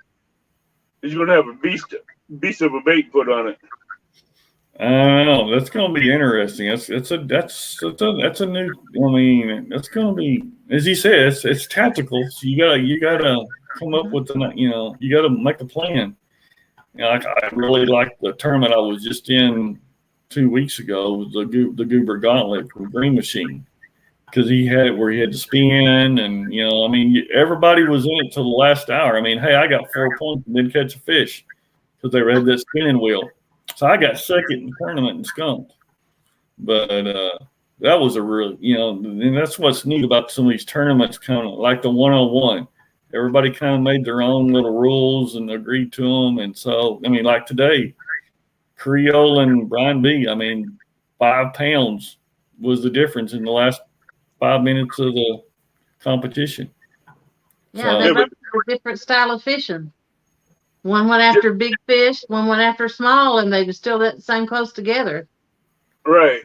S3: is going to have a beast of a bait put on it.
S2: I don't know. That's going to be interesting. That's a new. I mean, that's going to be, as he says, it's tactical. So you gotta come up with you got to make a plan. I really liked the tournament I was just in 2 weeks ago, the Goober Gauntlet with Green Machine, because he had it where he had to spin, and I mean, everybody was in it till the last hour. I mean, hey, I got 4 points and didn't catch a fish because they had that spinning wheel. So I got second in the tournament and skunked. But that was a real, and that's what's neat about some of these tournaments, kind of like the 101. Everybody kind of made their own little rules and agreed to them. And so, I mean, like today, Creole and Brian B., I mean, 5 pounds was the difference in the last 5 minutes of the competition.
S1: Yeah, they both have a different style of fishing. One went after big fish, one went after small, and they were still that same close together.
S3: Right.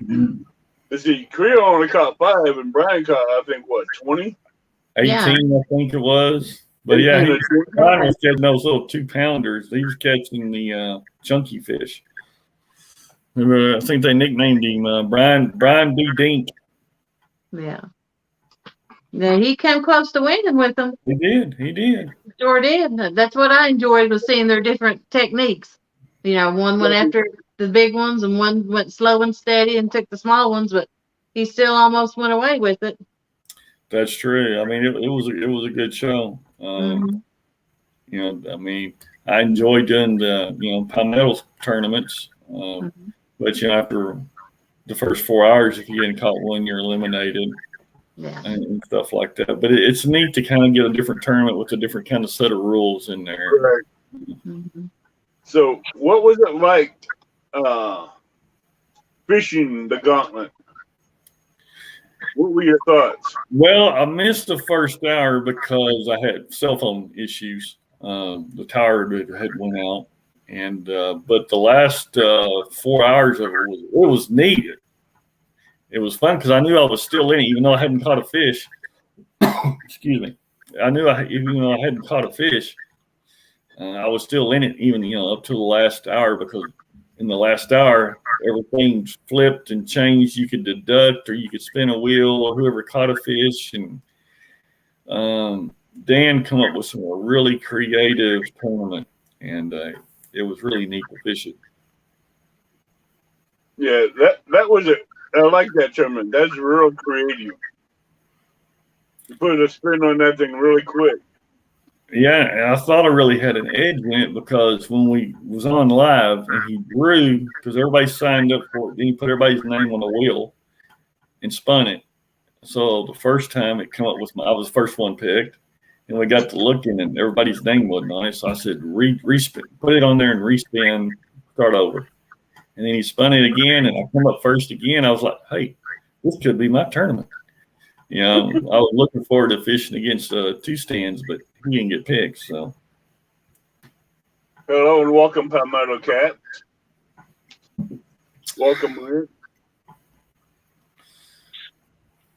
S3: Let's see, Creole only caught 5, and Brian caught, I think, what, 20?
S2: 18, yeah. I think it was. But yeah, Brian was catching those little 2-pounders. He was catching the chunky fish. I think they nicknamed him Brian B. Dink.
S1: Yeah. Yeah, he came close to winning with them.
S2: He did.
S1: Sure did. That's what I enjoyed, was seeing their different techniques. One went after the big ones, and one went slow and steady and took the small ones, but he still almost went away with it.
S2: That's true. I mean, it was a good show. I mean, I enjoyed doing the Palmetto tournaments, but after the first 4 hours, if you hadn't caught one, you're eliminated.
S1: Yeah.
S2: And stuff like that. But it's neat to kind of get a different tournament with a different kind of set of rules in there.
S3: Right. So what was it like fishing the gauntlet? What were your thoughts?
S2: Well, I missed the first hour because I had cell phone issues. The tower had went out. And but the last 4 hours of it was neat. It was fun because I knew I was still in it, even though I hadn't caught a fish. Excuse me. I knew even though I hadn't caught a fish, I was still in it, even up to the last hour, because in the last hour everything flipped and changed. You could deduct, or you could spin a wheel, or whoever caught a fish, and Dan come up with some really creative tournament, and it was really neat to fish it.
S3: Yeah, that was it. I like that tournament. That's real creative. You put a spin on that thing really quick.
S2: Yeah, and I thought I really had an edge in it because when we was on live and he drew, because everybody signed up for it, then he put everybody's name on the wheel and spun it. So the first time it came up with I was the first one picked, and we got to looking and everybody's name wasn't on it. So I said, respin, put it on there and respin, start over. And then he spun it again, and I come up first again. I was like, hey, this could be my tournament. You know, I was looking forward to fishing against two stands, but he didn't get picked. So,
S3: Hello and welcome, Palmetto Cat. Welcome, Rick.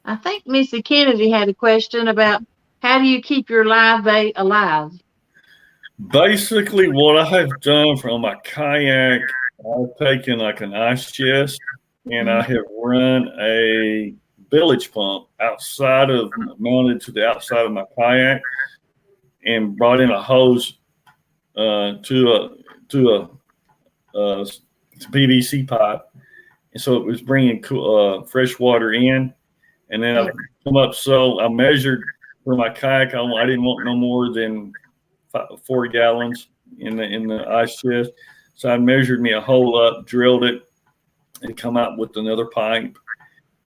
S1: I think Missy Kennedy had a question about how do you keep your live bait alive?
S2: basically, what I have done from my kayak, I've taken like an ice chest and I have run a village pump mounted to the outside of my kayak and brought in a hose to a PVC pipe. And so it was bringing fresh water in. And then I come up, so I measured for my kayak. I didn't want no more than 4 gallons in the ice chest. So I measured me a hole up, drilled it, and come out with another pipe.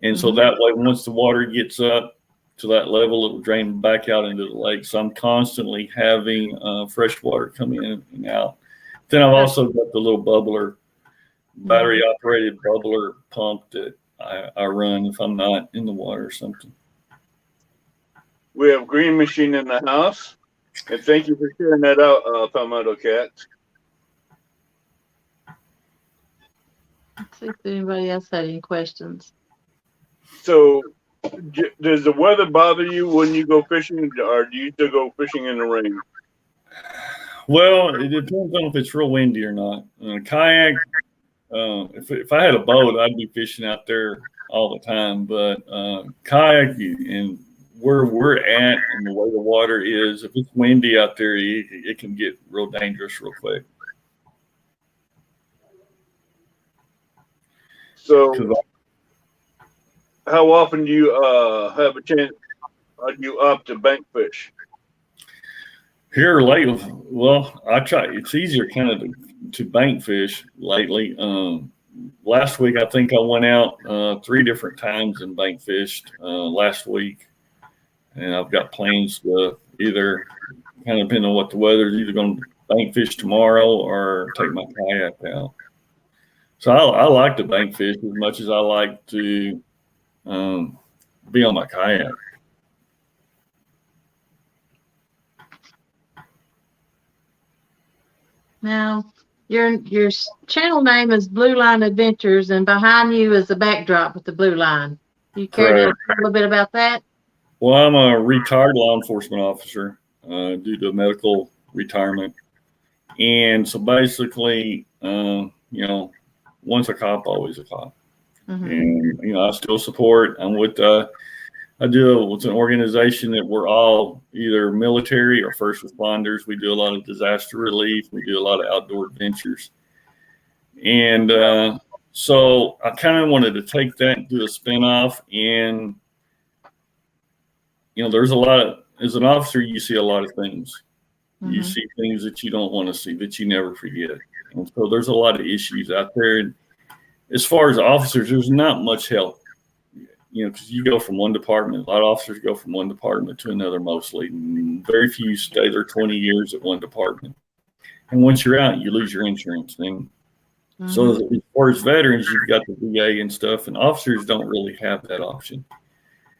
S2: And so that way, once the water gets up to that level, it will drain back out into the lake. So I'm constantly having fresh water come in and out. Then I've also got the little bubbler, battery operated bubbler pump that I run if I'm not in the water or something.
S3: We have Green Machine in the house. And thank you for sharing that out, Palmetto Cat.
S1: Let's see if anybody else had any questions.
S3: So, does the weather bother you when you go fishing, or do you still go fishing in the rain?
S2: Well, it depends on if it's real windy or not. Kayak, if I had a boat, I'd be fishing out there all the time. But kayak and where we're at and the way the water is, if it's windy out there, it can get real dangerous real quick.
S3: So, how often do you have a chance? Or do you opt to bank fish?
S2: Here lately, well, I try. It's easier kind of to bank fish lately. Last week, I think I went out 3 different times and bank fished last week, and I've got plans to either kind of depending on what the weather is, either going to bank fish tomorrow or take my kayak out. So I like to bank fish as much as I like to be on my kayak.
S1: Now, your channel name is Blue Line Adventures, and behind you is the backdrop with the blue line. You care to talk a little bit about that?
S2: Well, I'm a retired law enforcement officer due to medical retirement. And so basically, once a cop, always a cop. And, I still support. I'm with, it's an organization that we're all either military or first responders. We do a lot of disaster relief. We do a lot of outdoor adventures. And so I kind of wanted to take that and do a spinoff. And, as an officer, you see a lot of things. You see things that you don't want to see, that you never forget. And so there's a lot of issues out there. And as far as officers, there's not much help, because you go from one department. A lot of officers go from one department to another mostly. And very few stay there 20 years at one department. And once you're out, you lose your insurance thing. So as far as veterans, you've got the VA and stuff, and officers don't really have that option.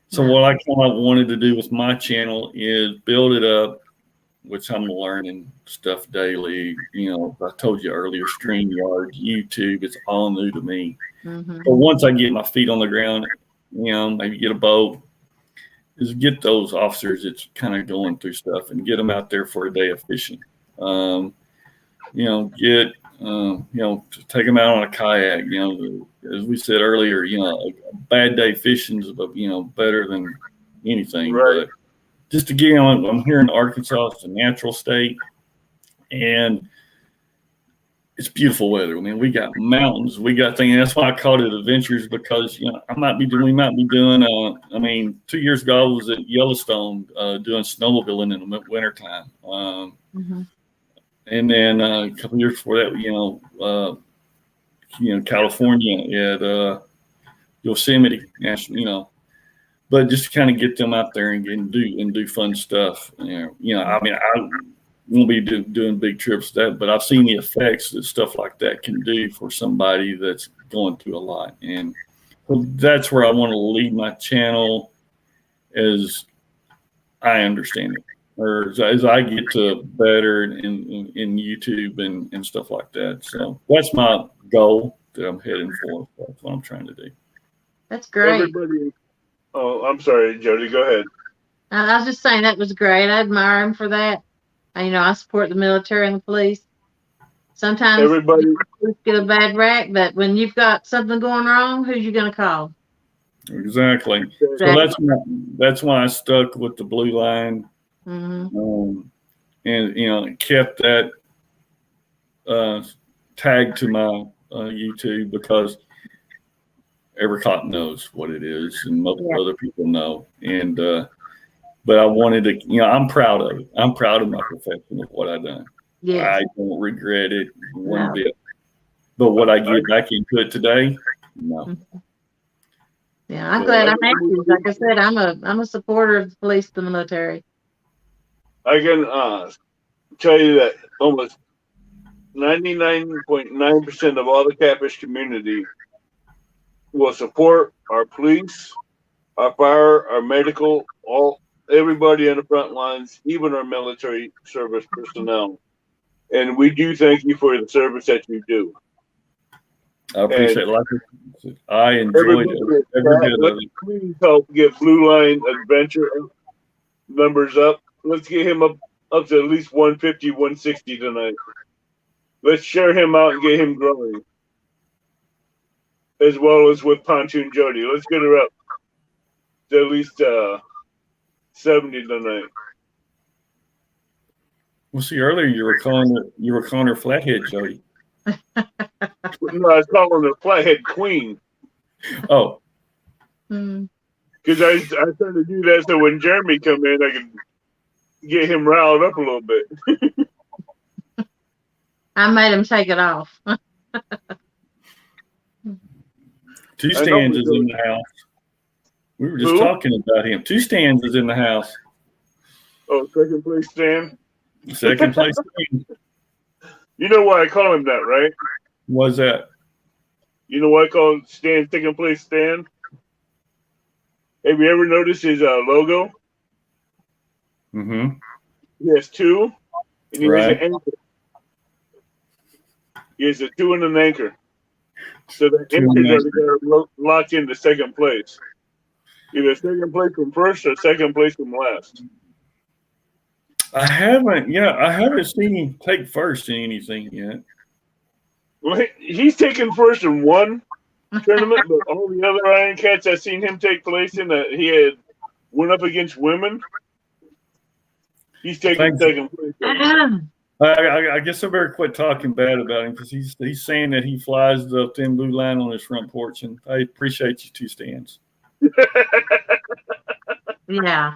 S2: So what I kind of wanted to do with my channel is build it up, which I'm learning stuff daily. I told you earlier, StreamYard, YouTube, it's all new to me. But once I get my feet on the ground, maybe get a boat, is get those officers that's kind of going through stuff and get them out there for a day of fishing. To take them out on a kayak. As we said earlier, a bad day fishing is better than anything.
S3: Right.
S2: just again, I'm here in Arkansas. It's a natural state, and it's beautiful weather. I mean, we got mountains, we got things. That's why I called it adventures, because we might be doing. I mean, 2 years ago I was at Yellowstone doing snowmobiling in the wintertime. And then a couple years before that, California at Yosemite, but just to kind of get them out there and do fun stuff. I mean, I won't be doing big trips but I've seen the effects that stuff like that can do for somebody that's going through a lot. And so that's where I want to lead my channel as I understand it, or as I get to better in YouTube and stuff like that. So that's my goal that I'm heading for. That's what I'm trying to do.
S1: That's great.
S3: Oh, I'm sorry, Jody. Go ahead.
S1: I was just saying that was great. I admire him for that. I support the military and the police. Sometimes
S3: everybody
S1: get a bad rap, but when you've got something going wrong, who's you going to call?
S2: Exactly. So that's why I stuck with the blue line, and kept that tag to my YouTube, because every cop knows what it is, and most other people know. And but I wanted to, I'm proud of it. I'm proud of my profession, of what I've done.
S1: Yes.
S2: I don't regret it one bit. But what I get back into it today, no.
S1: Yeah, I'm glad I met you. Like I said, I'm a supporter of the police and the military.
S3: I can tell you that almost 99.9% of all the Catfish community will support our police, our fire, our medical, everybody on the front lines, even our military service personnel. And we do thank you for the service that you do.
S2: I appreciate it. I enjoyed it. Every bit of it.
S3: Please help get Blue Line Adventure numbers up. Let's get him up to at least 150, 160 tonight. Let's share him out and get him growing. As well as with Pontoon Jody. Let's get her up to at least 70 tonight.
S2: Well, see, earlier you were calling her Flathead Jody.
S3: No, I was calling her Flathead Queen.
S2: Oh.
S3: Because I started to do that so when Jeremy come in, I can get him riled up a little bit.
S1: I made him take it off.
S2: Two Stands is in the house. We were just talking about him. Two Stands is in the house.
S3: Oh, second place Stan?
S2: Second place Stan.
S3: You know why I call him that, right?
S2: What's that? You
S3: know why I call Stan second place Stan? Have you ever noticed his logo?
S2: Mm-hmm.
S3: He has two, and he has an anchor. He has a two and an anchor. So the anchors are locked into second place. Either second place from first or second place from last.
S2: I haven't seen him take first in anything yet.
S3: Well, he's taken first in one tournament, but all the other Iron Cats I've seen him take place in that he had went up against women. He's taking second place.
S2: I guess I better quit talking bad about him, because he's saying that he flies the thin blue line on his front porch, and I appreciate you, Two Stands.
S1: Yeah.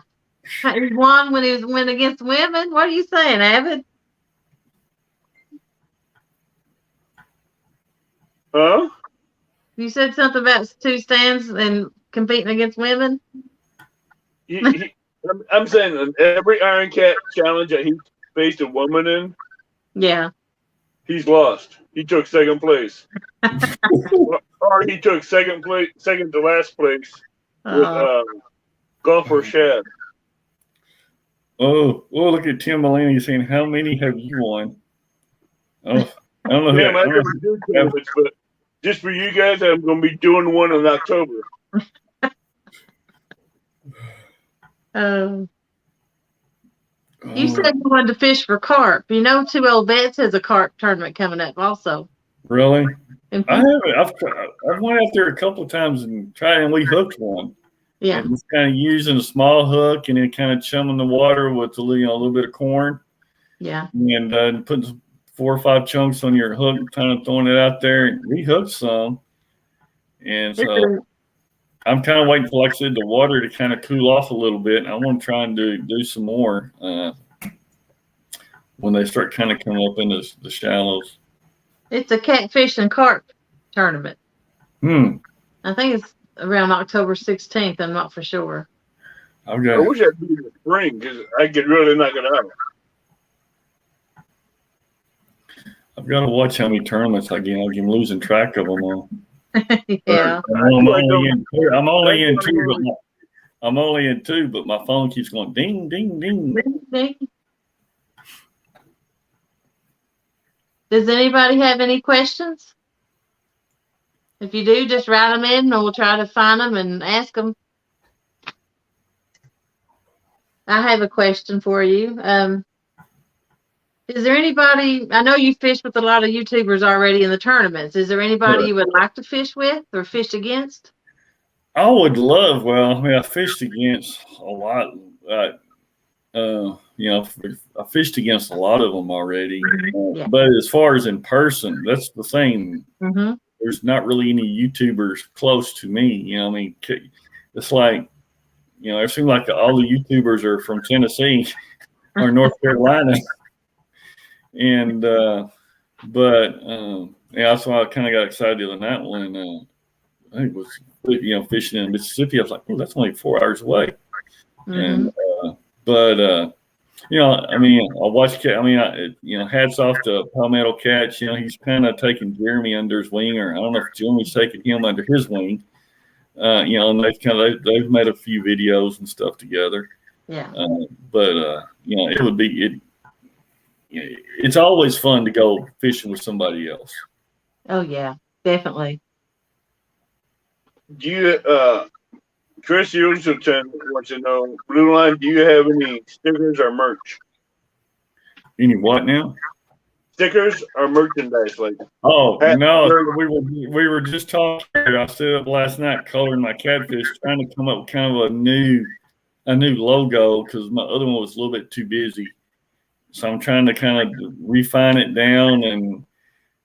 S1: He won when he went against women. What are you saying, Avid?
S3: Huh?
S1: You said something about Two Stands and competing against women?
S3: I'm saying in every Iron Cat challenge that he faced a woman in, he's lost. He took second place. Or he took second to last place with golfer Shad.
S2: Oh, look at Tim Mulaney saying, "How many have you won?" Oh, I don't know.
S3: Damn, I never do tournaments, but just for you guys, I'm going to be doing one in October.
S1: You said you wanted to fish for carp. You know, Two Old Vets has a carp tournament coming up also.
S2: Really? I haven't. I've went out there a couple of times and tried, and we hooked one.
S1: Yeah.
S2: And just kind of using a small hook and then kind of chumming the water with a little bit of corn.
S1: Yeah.
S2: And putting 4 or 5 chunks on your hook, kind of throwing it out there and rehook some. And so I'm kind of waiting for, like I said, the water to kind of cool off a little bit. And I want to try and do some more when they start kind of coming up into the shallows.
S1: It's a catfish and carp tournament. I think it's around October 16th. I'm not for sure.
S3: I wish I'd be in the spring because I could really knock it out.
S2: I've got to watch how many tournaments I get. I'm losing track of them all.
S1: Yeah.
S2: I'm only in two, but my phone keeps going ding, ding, ding.
S1: Ding, ding. Does anybody have any questions? If you do, just write them in and we'll try to find them and ask them. I have a question for you. Is there anybody, I know you fish with a lot of YouTubers already in the tournaments. Is there anybody you would like to fish with or fish against?
S2: I would love, I fished against a lot. I fished against a lot of them already.
S1: Yeah.
S2: But as far as in person, that's the thing.
S1: Mm-hmm.
S2: There's not really any YouTubers close to me. It's like, it seems like all the YouTubers are from Tennessee or North Carolina. And, that's why I kind of got excited on that one. I think it was, fishing in Mississippi. I was like, oh, that's only 4 hours away.
S1: Mm-hmm.
S2: I watched, hats off to Palmetto Catch. He's kind of taking Jeremy under his wing, or I don't know if Jeremy's taking him under his wing. And they've made a few videos and stuff together.
S1: Yeah.
S2: It's always fun to go fishing with somebody else.
S1: Oh yeah, definitely.
S3: Do you, Chris Houston wants to know, Blue Line, do you have any stickers or merch?
S2: Any what now?
S3: Stickers or merchandise, like?
S2: Oh no, we were just talking. I stayed up last night coloring my catfish, trying to come up with kind of a new logo because my other one was a little bit too busy. So I'm trying to kind of refine it down, and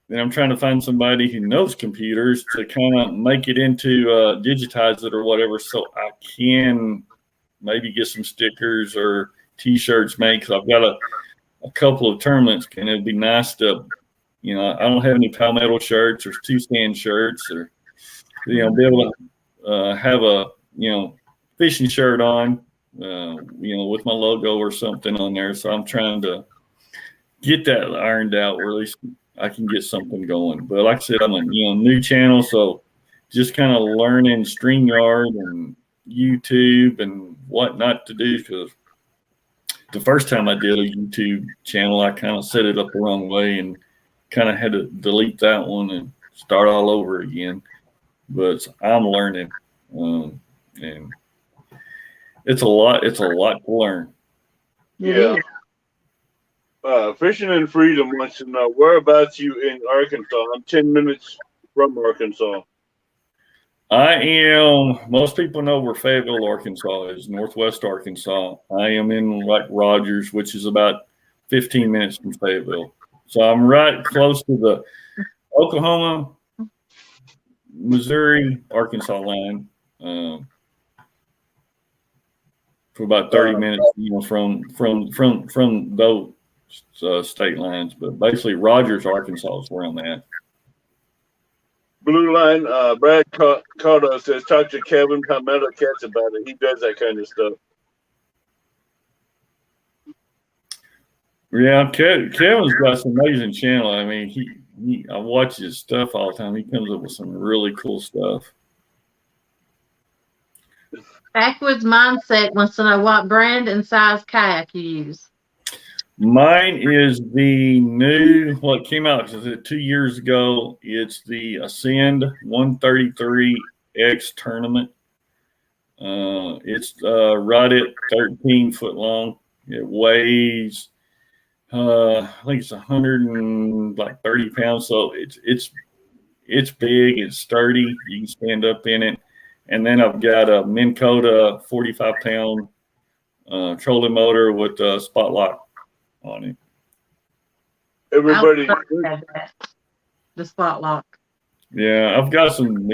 S2: then I'm trying to find somebody who knows computers to kind of make it into digitize it or whatever, so I can maybe get some stickers or T-shirts made. Because I've got a couple of tournaments, and it'd be nice to, I don't have any Palmetto shirts or two stand shirts, or be able to have a fishing shirt on. With my logo or something on there. So I'm trying to get that ironed out, or at least I can get something going. But like I said, I'm a new channel, so just kind of learning StreamYard and YouTube and what not to do. Because the first time I did a YouTube channel, I kind of set it up the wrong way and kind of had to delete that one and start all over again. But I'm learning, and it's a lot to learn.
S3: Yeah. Fishing and Freedom wants to know, whereabouts you in Arkansas? I'm 10 minutes from Arkansas.
S2: I am, most people know where Fayetteville, Arkansas is, northwest Arkansas. I am in Rogers, which is about 15 minutes from Fayetteville. So I'm right close to the Oklahoma, Missouri, Arkansas line. For about 30 minutes, from those state lines. But basically, Rogers, Arkansas is where I'm at.
S3: Blue Line, Brad Carter says, talk to Kevin Palmetto Cats about it. He does that kind of stuff.
S2: Yeah, Kevin's got some amazing channel. I mean, I watch his stuff all the time. He comes up with some really cool stuff.
S1: Backwoods Mindset wants to know what brand and size kayak you use.
S2: Mine is the new, what came out 2 years ago. It's the Ascend 133X tournament. It's right at 13 foot long. It weighs, I think it's 130 pounds. So it's big. It's sturdy. You can stand up in it. And then I've got a Minn Kota 45-pound trolling motor with a spot lock on it.
S3: Everybody,
S1: the spot lock.
S2: Yeah, I've got some,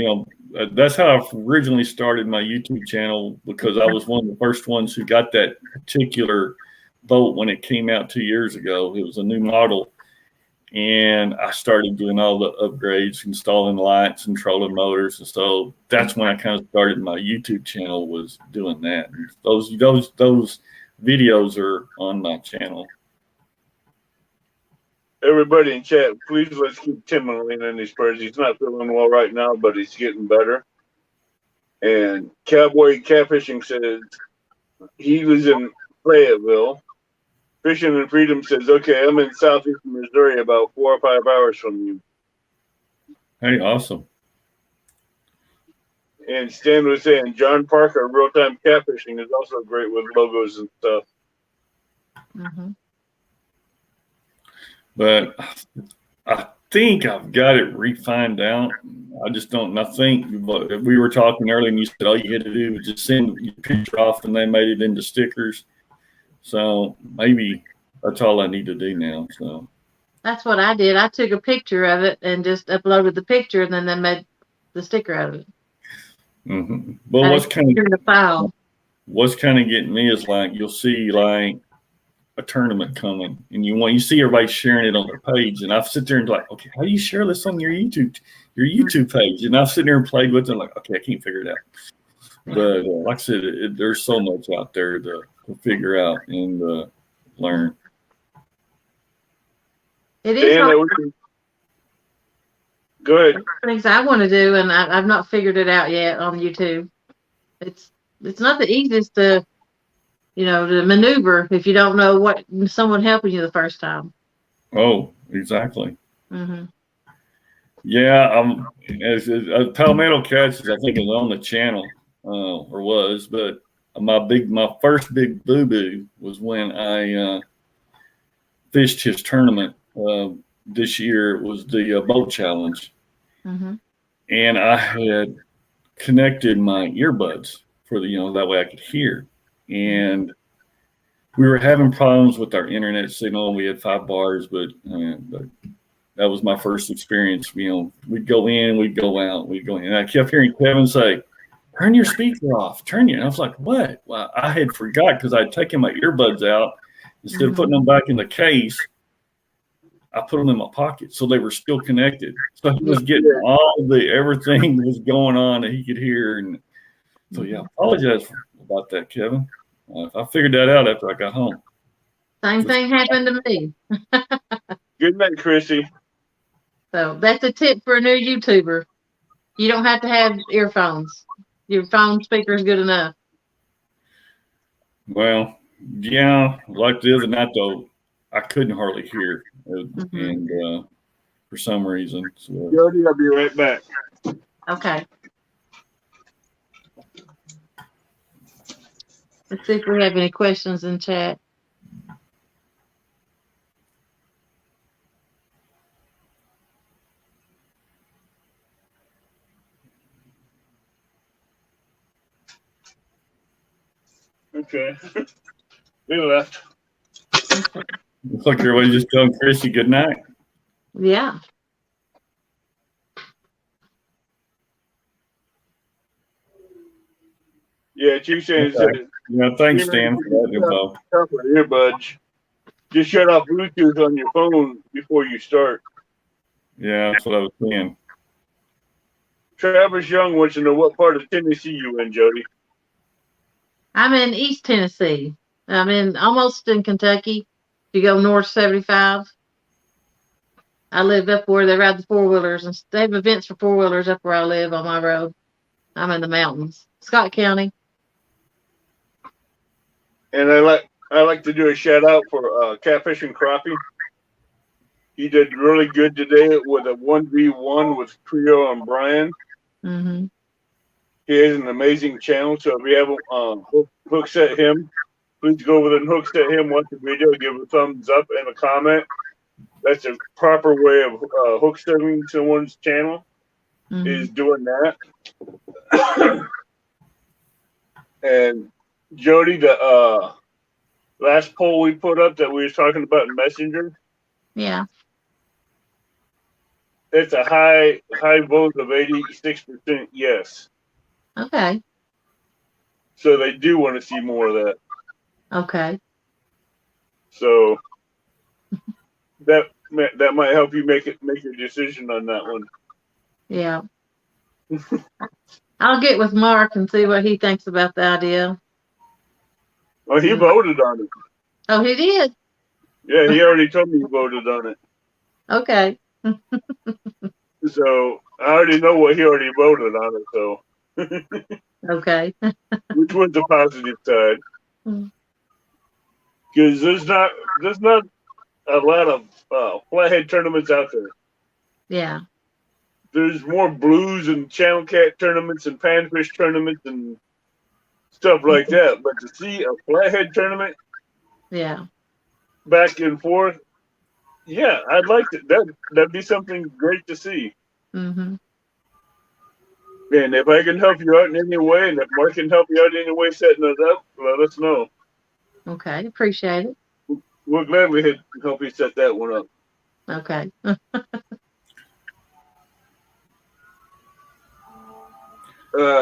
S2: that's how I originally started my YouTube channel, because I was one of the first ones who got that particular boat when it came out 2 years ago. It was a new model. And I started doing all the upgrades, installing lights and trolling motors. And so that's when I kind of started my YouTube channel, was doing that. And those videos are on my channel.
S3: everybody in chat, please let's keep Tim and Lena in these prayers. He's not feeling well right now, but he's getting better. And Cowboy Catfishing says he was in Fayetteville. Fishing and Freedom says, okay, I'm in southeastern Missouri, about 4 or 5 hours from you.
S2: Hey, awesome.
S3: And Stan was saying John Parker, Real Time Catfishing, is also great with logos and stuff.
S1: Mm-hmm.
S2: But I think I've got it refined out. I just don't. I think we were talking earlier, and you said all you had to do was just send your picture off, and they made it into stickers. So maybe that's all I need to do now. So
S1: that's what I did. I took a picture of it and just uploaded the picture, and then they made the sticker out of it.
S2: Mm-hmm. But what's kind of getting me is, like, you'll see like a tournament coming, and you see everybody sharing it on their page, and I sit there and like, okay, how do you share this on your YouTube page? And I've sitting there and played with it, like, okay, I can't figure it out. But like I said, there's so much out there to figure out and learn.
S1: It is
S3: go ahead.
S1: things I want to do, and I've not figured it out yet on YouTube. It's not the easiest to maneuver if you don't know what someone helping you the first time.
S2: Oh, exactly.
S1: Mm-hmm.
S2: Yeah, as Palmetto Catches, I think, is on the channel. Or was, but my first big boo-boo was when I fished his tournament this year. It was the boat challenge.
S1: Mm-hmm.
S2: And I had connected my earbuds for that way I could hear. And we were having problems with our internet signal. We had 5 bars, but that was my first experience. We'd go in, we'd go out, we'd go in. And I kept hearing Kevin say, turn your speaker off, turn you. And I was like, what? Well, I had forgot, because I'd taken my earbuds out. Instead of putting them back in the case, I put them in my pocket, so they were still connected. So he was getting everything that was going on that he could hear. And so, yeah, I apologize about that, Kevin. I figured that out after I got home.
S1: Same thing happened to me.
S3: Good night, Chrissy.
S1: So that's a tip for a new YouTuber. You don't have to have earphones. Your phone speaker is good enough.
S2: Well, yeah, like the other night, though, I couldn't hardly hear, and for some reason. So.
S3: Jody, I'll be right back.
S1: Okay. Let's see if we have any questions in chat.
S3: Okay. We left.
S2: Looks like everybody's just telling Chrissy good night.
S1: Yeah.
S3: Yeah, Chief says,
S2: yeah, thanks, Stan, for that info.
S3: Earbuds. Just shut off Bluetooth on your phone before you start.
S2: Yeah, that's what I was saying.
S3: Travis Young wants to know what part of Tennessee you in, Jody.
S1: I'm in East Tennessee. I'm almost in Kentucky. If you go north 75, I live up where they ride the 4-wheelers, and they have events for 4-wheelers up where I live on my road. I'm in the mountains, Scott County.
S3: And I like to do a shout out for Catfish and Crappie. He did really good today with a 1v1 with Trio and Brian.
S1: Mm-hmm.
S3: He has an amazing channel, so if you haven't hook set him, please go over and hook set him, watch the video, give a thumbs up and a comment. That's a proper way of hook setting someone's channel, is doing that. And Jody, the last poll we put up that we were talking about in Messenger,
S1: Yeah.
S3: it's a high vote of 86% yes.
S1: Okay.
S3: So they do want to see more of that.
S1: Okay.
S3: So that might help you make your decision on that one.
S1: Yeah. I'll get with Mark and see what he thinks about the idea.
S3: Well, he voted on it.
S1: Oh, he did?
S3: Yeah, he already told me he voted on it.
S1: Okay.
S3: So I already know what he already voted on it. So
S1: Okay.
S3: which one's the positive side? Because there's not a lot of flathead tournaments out there.
S1: Yeah.
S3: There's more blues and channel cat tournaments and panfish tournaments and stuff like that. But to see a flathead tournament,
S1: Yeah.
S3: back and forth, yeah, I'd like to. That'd be something great to see.
S1: Mm-hmm.
S3: And if I can help you out in any way, and if Mark can help you out in any way setting it up, let us know.
S1: Okay. Appreciate it.
S3: We'll gladly help you set that one up.
S1: Okay.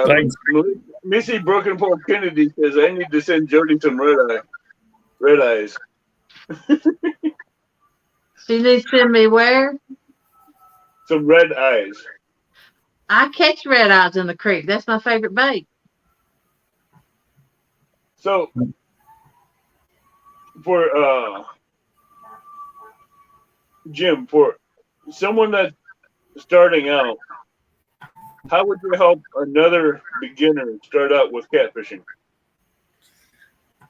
S2: Thanks.
S3: Missy Broken Pole Kennedy says I need to send Jody some red eyes.
S1: She needs to send me where?
S3: Some red eyes.
S1: I catch red eyes in the creek. That's my favorite bait.
S3: So for Jim, for someone that's starting out, how would you help another beginner start out with catfishing?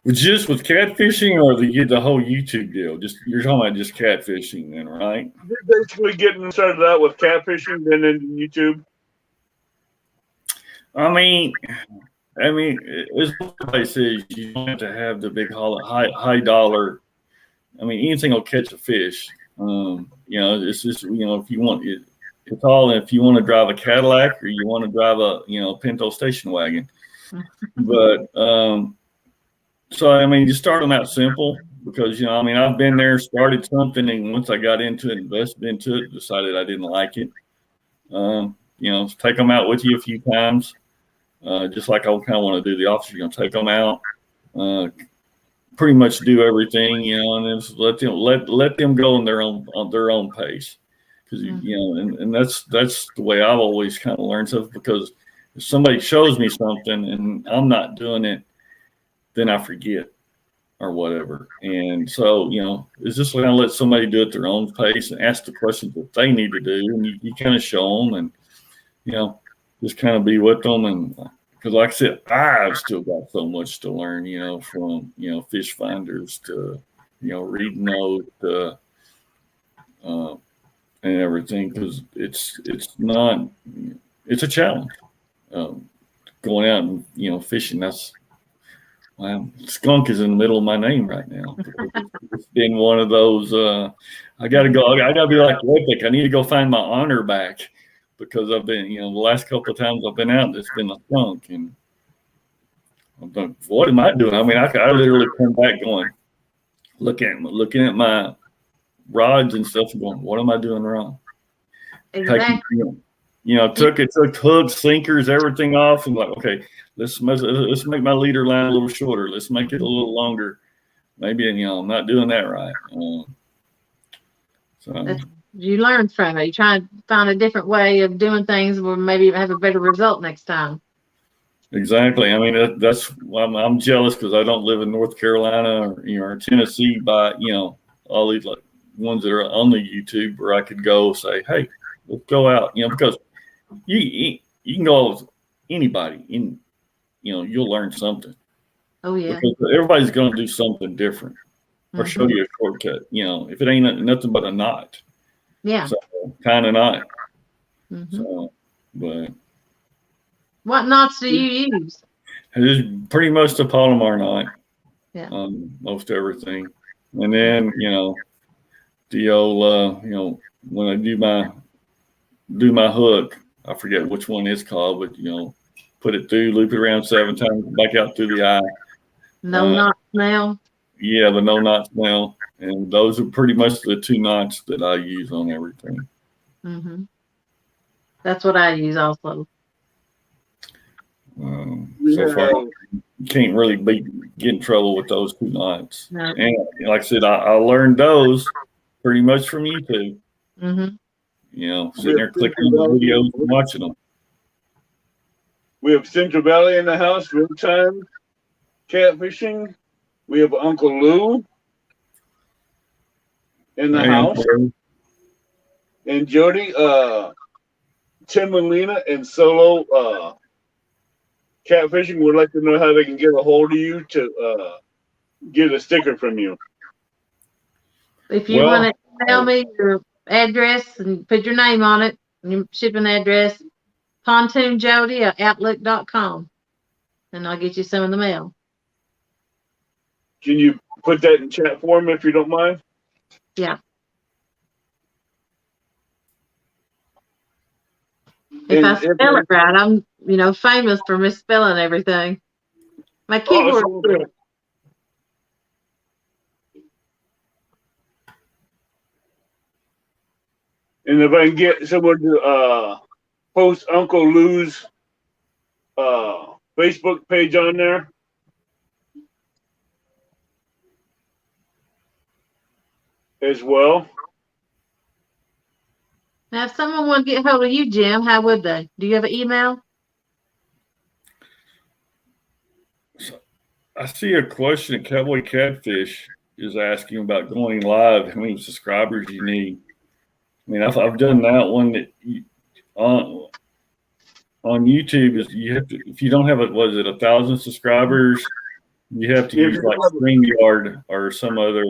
S2: Just with catfishing, or the whole YouTube deal? Just you're talking about just catfishing, then, right?
S3: You're basically getting started out with catfishing, then into YouTube.
S2: I mean, as everybody says, you don't have to have the big high dollar. I mean, anything will catch a fish. It's just if you want it, it's all if you want to drive a Cadillac or you want to drive a Pinto station wagon. But so I mean, you start them out simple because I've been there, started something, and once I got into it, invested into it, decided I didn't like it. Take them out with you a few times. Just like I kind of want to do the officer, take them out, pretty much do everything, and just let them go on their own pace, because and that's the way I've always kind of learned stuff. Because if somebody shows me something and I'm not doing it, then I forget or whatever. And so it's just going to let somebody do it at their own pace and ask the questions that they need to do, and you kind of show them and just kind of be with them. And because like I said, I've still got so much to learn, from, fish finders to, reading note, and everything. Cause it's a challenge, going out and, fishing. Skunk is in the middle of my name right now. It's been one of those, I gotta be like Epic. I need to go find my honor back. Because I've been, the last couple of times I've been out, it's been a skunk, and I'm thinking, what am I doing? I mean, I literally come back going, looking at my rods and stuff, and going, what am I doing wrong?
S1: Exactly.
S2: Took hooks, sinkers, everything off, and like, okay, let's make my leader line a little shorter. Let's make it a little longer. Maybe, I'm not doing that right.
S1: You learn from it. You try and find a different way of doing things where maybe you have a better result next time.
S2: Exactly. I mean, that's why I'm jealous, because I don't live in North Carolina or Tennessee by, all these like ones that are on the YouTube where I could go say, hey, let's go out, because you can go with anybody and, you'll learn something.
S1: Oh, yeah.
S2: Because everybody's going to do something different or show you a shortcut, if it ain't nothing but a knot.
S1: Yeah.
S2: So, kind of not.
S1: Mm-hmm.
S2: So, but
S1: what knots do you use?
S2: It's pretty much the Palomar knot.
S1: Yeah.
S2: Most everything, and then the old when I do my hook, I forget which one it's called, but put it through, loop it around 7 times, back out through the eye.
S1: No knot smell.
S2: Yeah, the no knot smell. And those are pretty much the 2 knots that I use on everything.
S1: Mm-hmm. That's what I use also.
S2: So far, you can't really get in trouble with those 2 knots.
S1: No.
S2: And like I said, I learned those pretty much from YouTube.
S1: Mm-hmm.
S2: You know, sitting there clicking on the videos and watching them.
S3: We have Central Valley in the house, real time catfishing. We have Uncle Lou in the house. And Jody, Tim and Lena and Solo Catfishing would like to know how they can get a hold of you to get a sticker from you.
S1: If you want to email me your address and put your name on it, and your shipping address, pontoonjody@outlook.com, and I'll get you some in the mail.
S3: Can you put that in chat form if you don't mind?
S1: Yeah. If I spell it right, I'm, famous for misspelling everything. My keyboard.
S3: And if I can get someone to post Uncle Lou's Facebook page on there. As well.
S1: Now, if someone wanted to get hold of you, Jim, how would they? Do you have an email?
S2: I see a question that Cowboy Catfish is asking about going live. How many subscribers you need? I mean, I've done that one. That on YouTube is you have to, if you don't have 1,000 subscribers, you have to use like StreamYard or some other.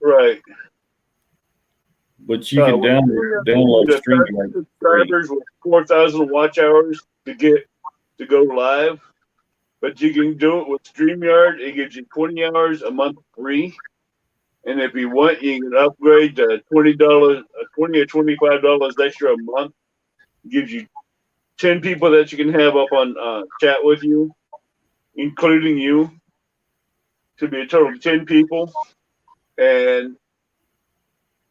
S3: Right.
S2: But you can download StreamYard.
S3: Subscribers with 4,000 watch hours to go live. But you can do it with StreamYard. It gives you 20 hours a month free. And if you want, you can upgrade to $20 or $25 extra a month. It gives you 10 people that you can have up on chat with you, including you, to be a total of 10 people. And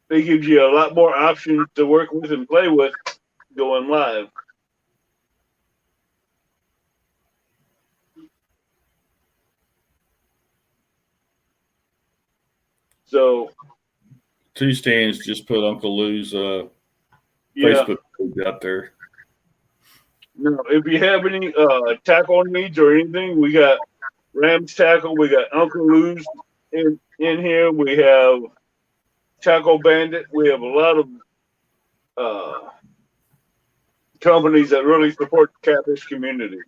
S3: they give you a lot more options to work with and play with going live. So,
S2: 2 Stands just put Uncle Lou's Facebook page out there.
S3: No, if you have any tackle needs or anything, we got Rams Tackle, we got Uncle Lou's in here, we have Tackle Bandit, we have a lot of companies that really support the catfish community.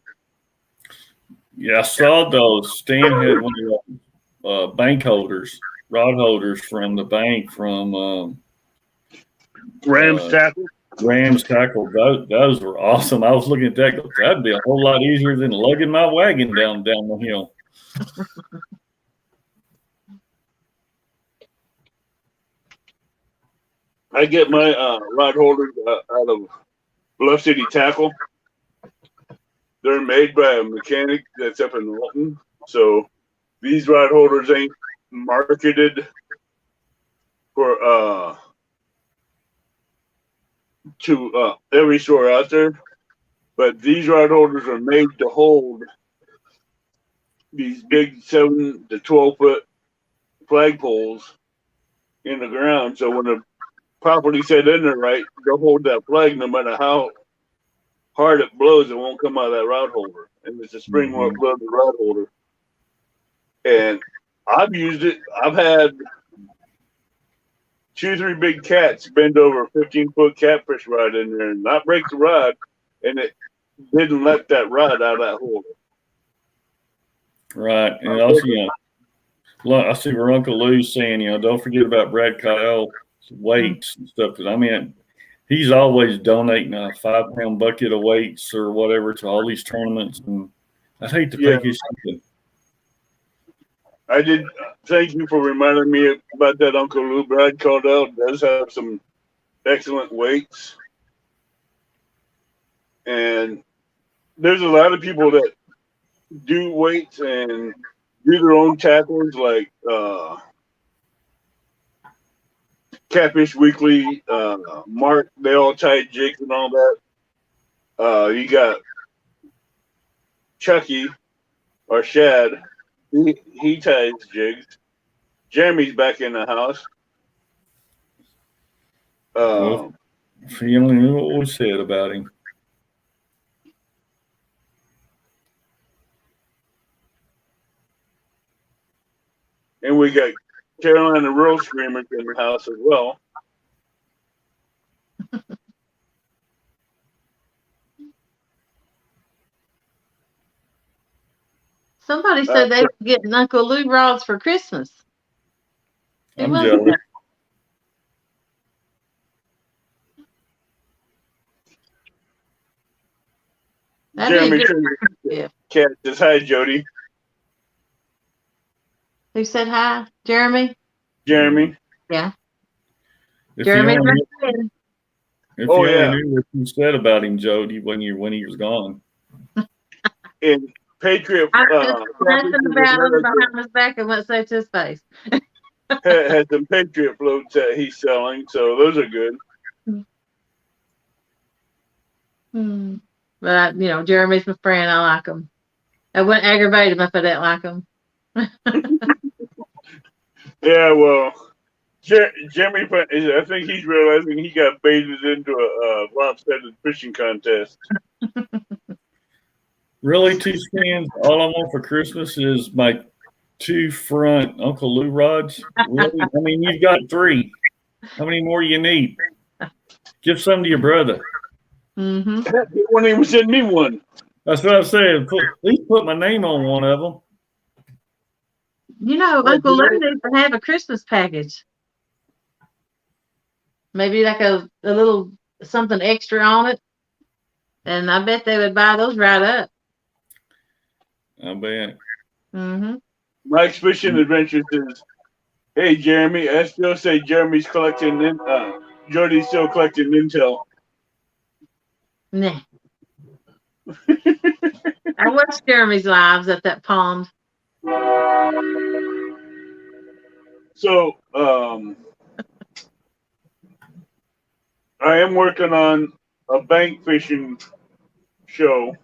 S2: Yeah, I saw those. Stan had one of the bank holders, rod holders from the bank from
S3: Rams Tackle.
S2: Rams Tackle. Those were awesome. I was looking at that. That'd be a whole lot easier than lugging my wagon down the hill.
S3: I get my rod holders out of Bluff City Tackle. They're made by a mechanic that's up in Walton. So these rod holders ain't marketed for to every store out there. But these rod holders are made to hold these big 7 to 12 foot flagpoles in the ground. So when the properly set in there right, they'll hold that flag no matter how hard it blows, it won't come out of that rod holder. And it's a spring loaded rod holder. And I've used it. I've had 2 or 3 big cats bend over a 15-foot catfish rod in there and not break the rod, and it didn't let that rod out of that holder.
S2: Right. And also, I see where Uncle Lou's saying, don't forget about Brad Kyle weights and stuff. Because I mean, he's always donating a 5-pound bucket of weights or whatever to all these tournaments, and I'd hate to take his something.
S3: I did. Thank you for reminding me about that, Uncle Lou. Brad Caldwell does have some excellent weights, and there's a lot of people that do weights and do their own tackles, like Catfish Weekly, Mark. They all tie jigs and all that. You got Chucky or Shad. He ties jigs. Jeremy's back in the house.
S2: Well, if he only knew what was said about him.
S3: And we got Carolina Rural Screamers in the house as well.
S1: Somebody said they were getting Uncle Lou rods for Christmas. Who
S2: I'm
S1: was
S2: jealous.
S1: that? That'd be
S3: Jeremy
S1: a good
S3: Turner
S1: gift.
S3: Cat says, "Hi, Jody."
S1: Who said hi? Jeremy?
S3: Jeremy.
S1: Yeah.
S2: If
S1: Jeremy.
S2: you only,
S1: Friend.
S2: if
S3: Oh,
S2: you
S3: yeah.
S2: only knew what you said about him, Jody, when he was gone.
S3: And Patriot
S1: I said nothing about him behind his back and went say to his face.
S3: has some Patriot floats that he's selling, so those are good.
S1: But Jeremy's my friend. I like him. I wouldn't aggravate him if I didn't like him.
S3: Yeah, well, Jeremy, I think he's realizing he got baited into a lopsided fishing contest.
S2: Really, two stands. All I want for Christmas is my 2 front Uncle Lou rods. Really? I mean, you've got 3. How many more you need? Give some to your brother.
S1: Mm-hmm.
S3: He won't even send me one.
S2: That's what I said. At least put my name on one of them.
S1: Uncle Lou needs to have a Christmas package. Maybe like a little something extra on it. And I bet they would buy those right up.
S2: I bet.
S1: Mm-hmm.
S3: Mike's Fishing Adventures says, "Hey, Jeremy, I still say Jeremy's collecting, Jody's still collecting intel."
S1: Nah. I watched Jeremy's lives at that pond.
S3: So, I am working on a bank fishing show.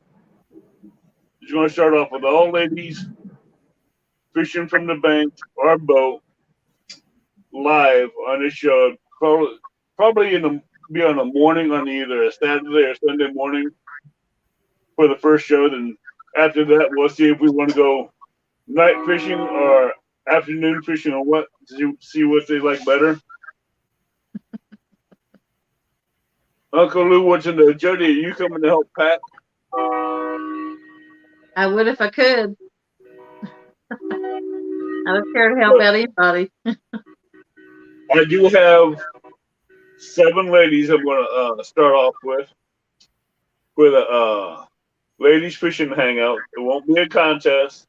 S3: It's going to start off with all ladies fishing from the bank or boat live on this show. Probably be on a morning on either a Saturday or Sunday morning for the first show. Then after that, we'll see if we want to go night fishing or afternoon fishing or what. See what they like better. Uncle Lou wants to know, Jody, are you coming to help Pat?
S1: I would if I could. I don't care to help out anybody.
S3: I do have 7 ladies I'm going to start off with a ladies fishing hangout. It won't be a contest.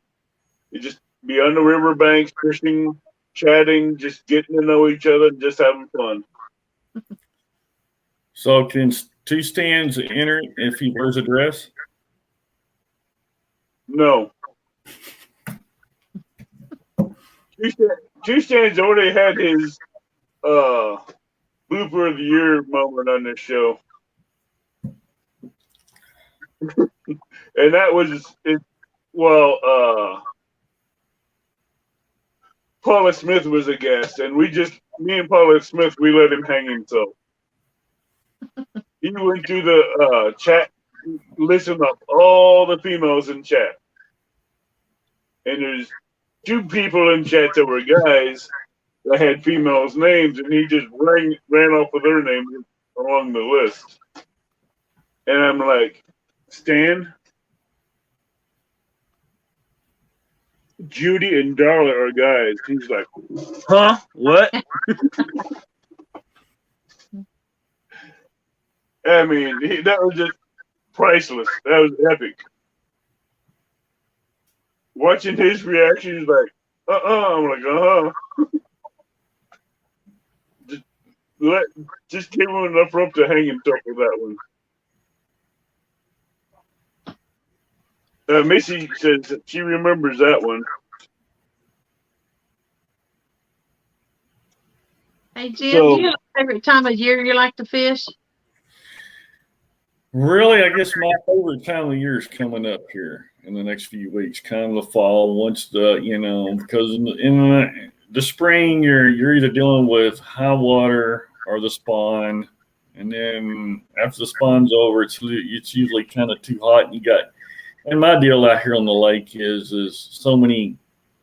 S3: You just be on the riverbanks fishing, chatting, just getting to know each other, and just having fun.
S2: So can 2 stands enter if he wears a dress?
S3: No. 2 stands already had his blooper of the year moment on this show. And that was it. Well, Paula Smith was a guest, and me and Paula Smith, we let him hang himself. He went through the chat, listened up all the females in chat, and there's 2 people in chat that were guys that had females' names, and he just ran off with their names along the list. And I'm like, Stan, Judy and Darla are guys. He's like, huh? What? I mean, that was just priceless. That was epic. Watching his reaction, he's like, I'm like, just give him enough rope to hang himself with that one. Missy says she remembers that one.
S1: Hey, Jim,
S3: So-
S1: do you have a favorite time of year you like to fish?
S2: Really, I guess my favorite time of year is coming up here in the next few weeks, kind of the fall. Once because in the spring you're either dealing with high water or the spawn, and then after the spawn's over, it's usually kind of too hot. And my deal out here on the lake is so many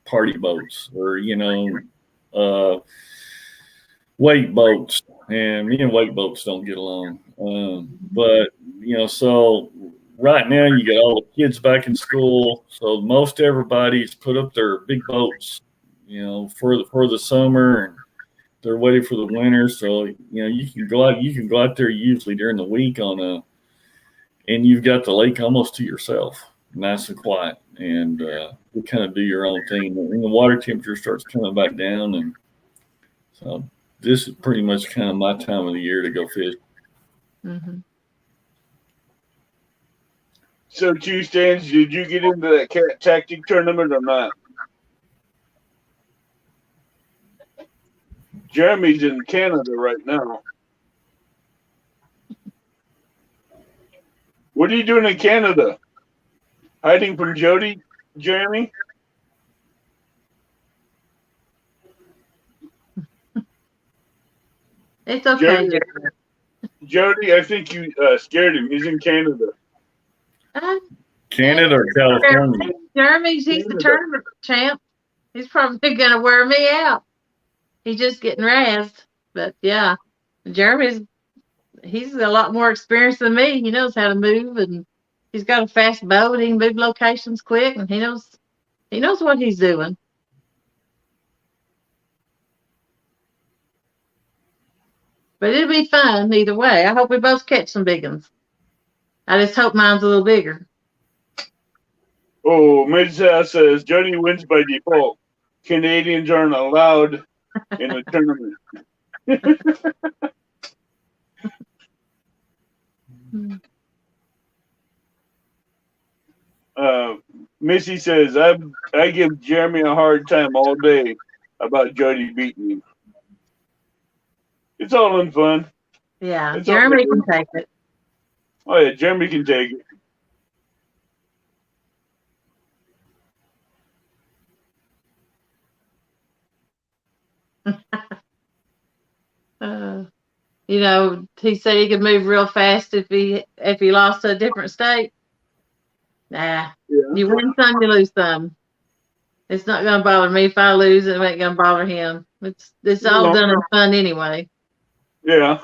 S2: party boats or wake boats, and me and wake boats don't get along. But so right now you got all the kids back in school, so most everybody's put up their big boats, for the summer, and they're waiting for the winter. So you can go out there usually during the week and you've got the lake almost to yourself, nice and quiet, and you kind of do your own thing. And the water temperature starts coming back down, and so this is pretty much kind of my time of the year to go fish.
S1: Mm-hmm.
S3: So, Two Stands, did you get into that cat tactic tournament or not? Jeremy's in Canada right now. What are you doing in Canada? Hiding from Jody, Jeremy?
S1: It's okay,
S3: Jeremy, Jody, I think you scared him. He's in Canada.
S2: Canada or California?
S1: He's the tournament champ. He's probably gonna wear me out. He's just getting razzed. But yeah, he's a lot more experienced than me. He knows how to move, and he's got a fast boat. He can move locations quick, and he knows what he's doing. But it'll be fun either way. I hope we both catch some big ones. I just hope mine's a little bigger.
S3: Oh, Mid-South says Jody wins by default. Canadians aren't allowed in the tournament. Missy says I give Jeremy a hard time all day about Jody beating him. It's all in fun.
S1: Yeah, Jeremy can take it.
S3: Oh yeah, Jeremy can take it.
S1: He said he could move real fast if he lost to a different state. Nah, yeah. You win some, you lose some. It's not gonna bother me if I lose. It ain't gonna bother him. It's all done in fun anyway.
S3: Yeah,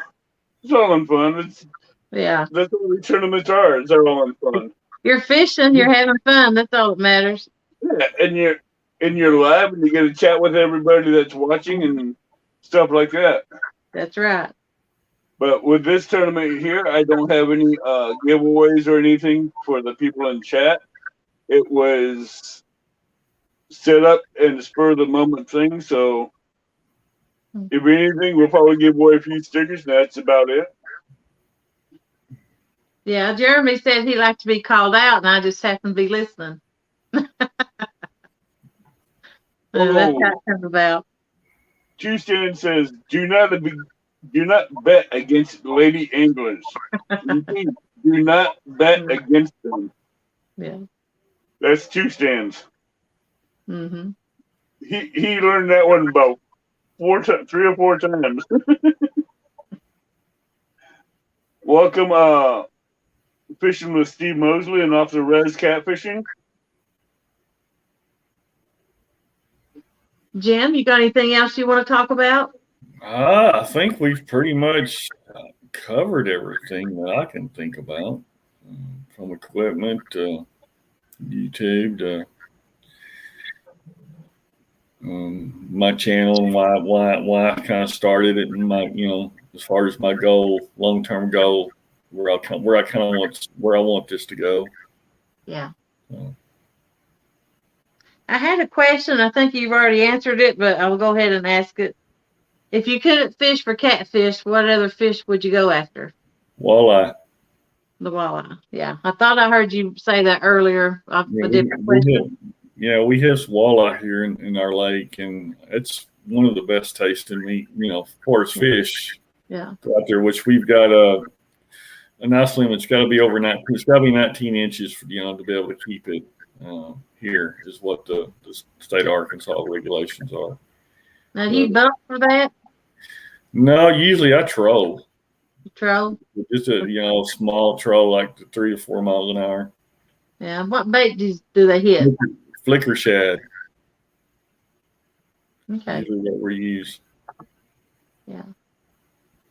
S3: it's all in fun. That's what the tournaments are. It's all in fun.
S1: You're fishing. You're having fun. That's all that matters.
S3: Yeah, and you're live, and you get to chat with everybody that's watching and stuff like that.
S1: That's right.
S3: But with this tournament here, I don't have any giveaways or anything for the people in chat. It was set up and spur of the moment thing. So if anything, we'll probably give away a few stickers, and that's about it.
S1: Yeah, Jeremy said he liked to be called out, and I just happened to be listening. That's how it comes about.
S3: Two Stand says, do not bet against lady anglers. Do not bet against them.
S1: Yeah.
S3: That's Two Stands.
S1: Mm-hmm.
S3: He learned that one about 3 or 4 times. Welcome, Fishing with Steve Mosley and Off the Res Catfishing.
S1: Jim, you got anything else you want to talk about?
S2: I think we've pretty much covered everything that I can think about, from equipment to YouTube to my channel and why I kind of started it, and my as far as my goal, long-term goal, where I want this to go.
S1: Yeah. So. I had a question. I think you've already answered it, but I will go ahead and ask it. If you couldn't fish for catfish, what other fish would you go after?
S2: Walleye.
S1: The walleye. Yeah. I thought I heard you say that earlier.
S2: Yeah,
S1: A different question.
S2: we have walleye here in our lake, and it's one of the best tasting meat, as far as fish
S1: Yeah.
S2: out there, which we've got a nice limit. It's got to be over 19. It's got to be 19 inches, to be able to keep it here. Is what the state of Arkansas regulations are.
S1: Now, do you boat for that?
S2: No, usually I troll.
S1: Troll?
S2: Just a small troll, like the 3 to 4 miles an hour.
S1: Yeah. What bait do they hit?
S2: Flicker shad.
S1: Okay.
S2: Usually what we use.
S1: Yeah.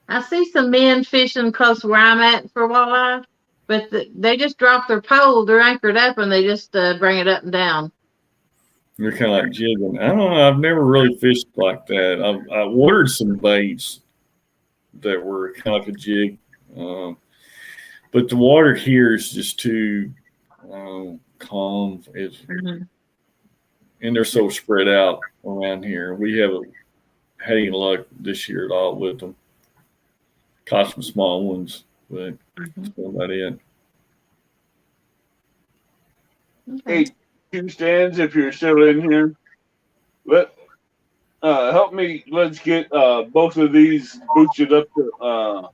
S1: I see some men fishing close where I'm at for walleye, but they just drop their pole. They're anchored up, and they just bring it up and down.
S2: You're kind of like jigging. I don't know. I've never really fished like that. I ordered some baits that were kind of like a jig, but the water here is just too calm. And they're so spread out around here. We haven't had any luck this year at all with them. Caught some small ones, but that's about it.
S3: Okay. Hey, two stands, if you're still in here, help me. Let's get both of these boosted up to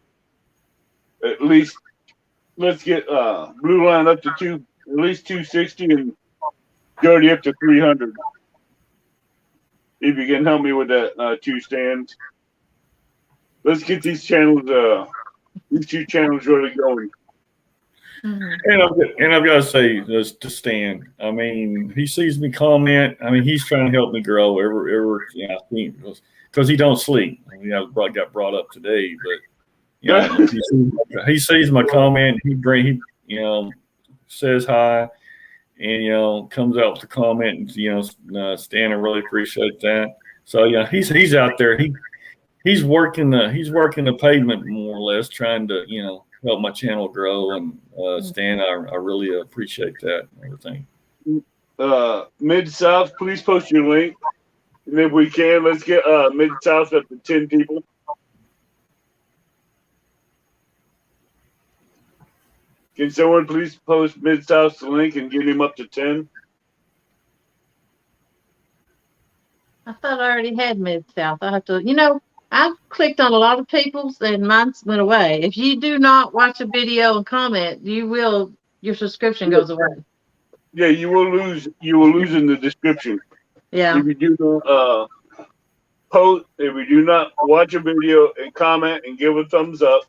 S3: at least. Let's get Blue Line up to at least 260, and Jody up to 300. If you can help me with that, two stands. Let's get these two channels really going.
S2: And I've got to say this to Stan. I mean, he sees me comment. I mean, he's trying to help me grow. Because he don't sleep. I mean, I got brought up today, but he sees my comment. He says hi, and comes out with a comment. And Stan, I really appreciate that. So he's out there. He's working the pavement more or less, trying to help my channel grow. And Stan, I really appreciate that and everything.
S3: Mid-South, please post your link. And if we can, let's get Mid-South up to 10 people. Can someone please post Mid-South's link and get him up to 10?
S1: I thought I already had Mid-South. I have to, I've clicked on a lot of people's and mine's went away. If you do not watch a video and comment, your subscription goes away.
S3: Yeah, you will lose in the description.
S1: Yeah.
S3: If you do not post, if you do not watch a video and comment and give a thumbs up,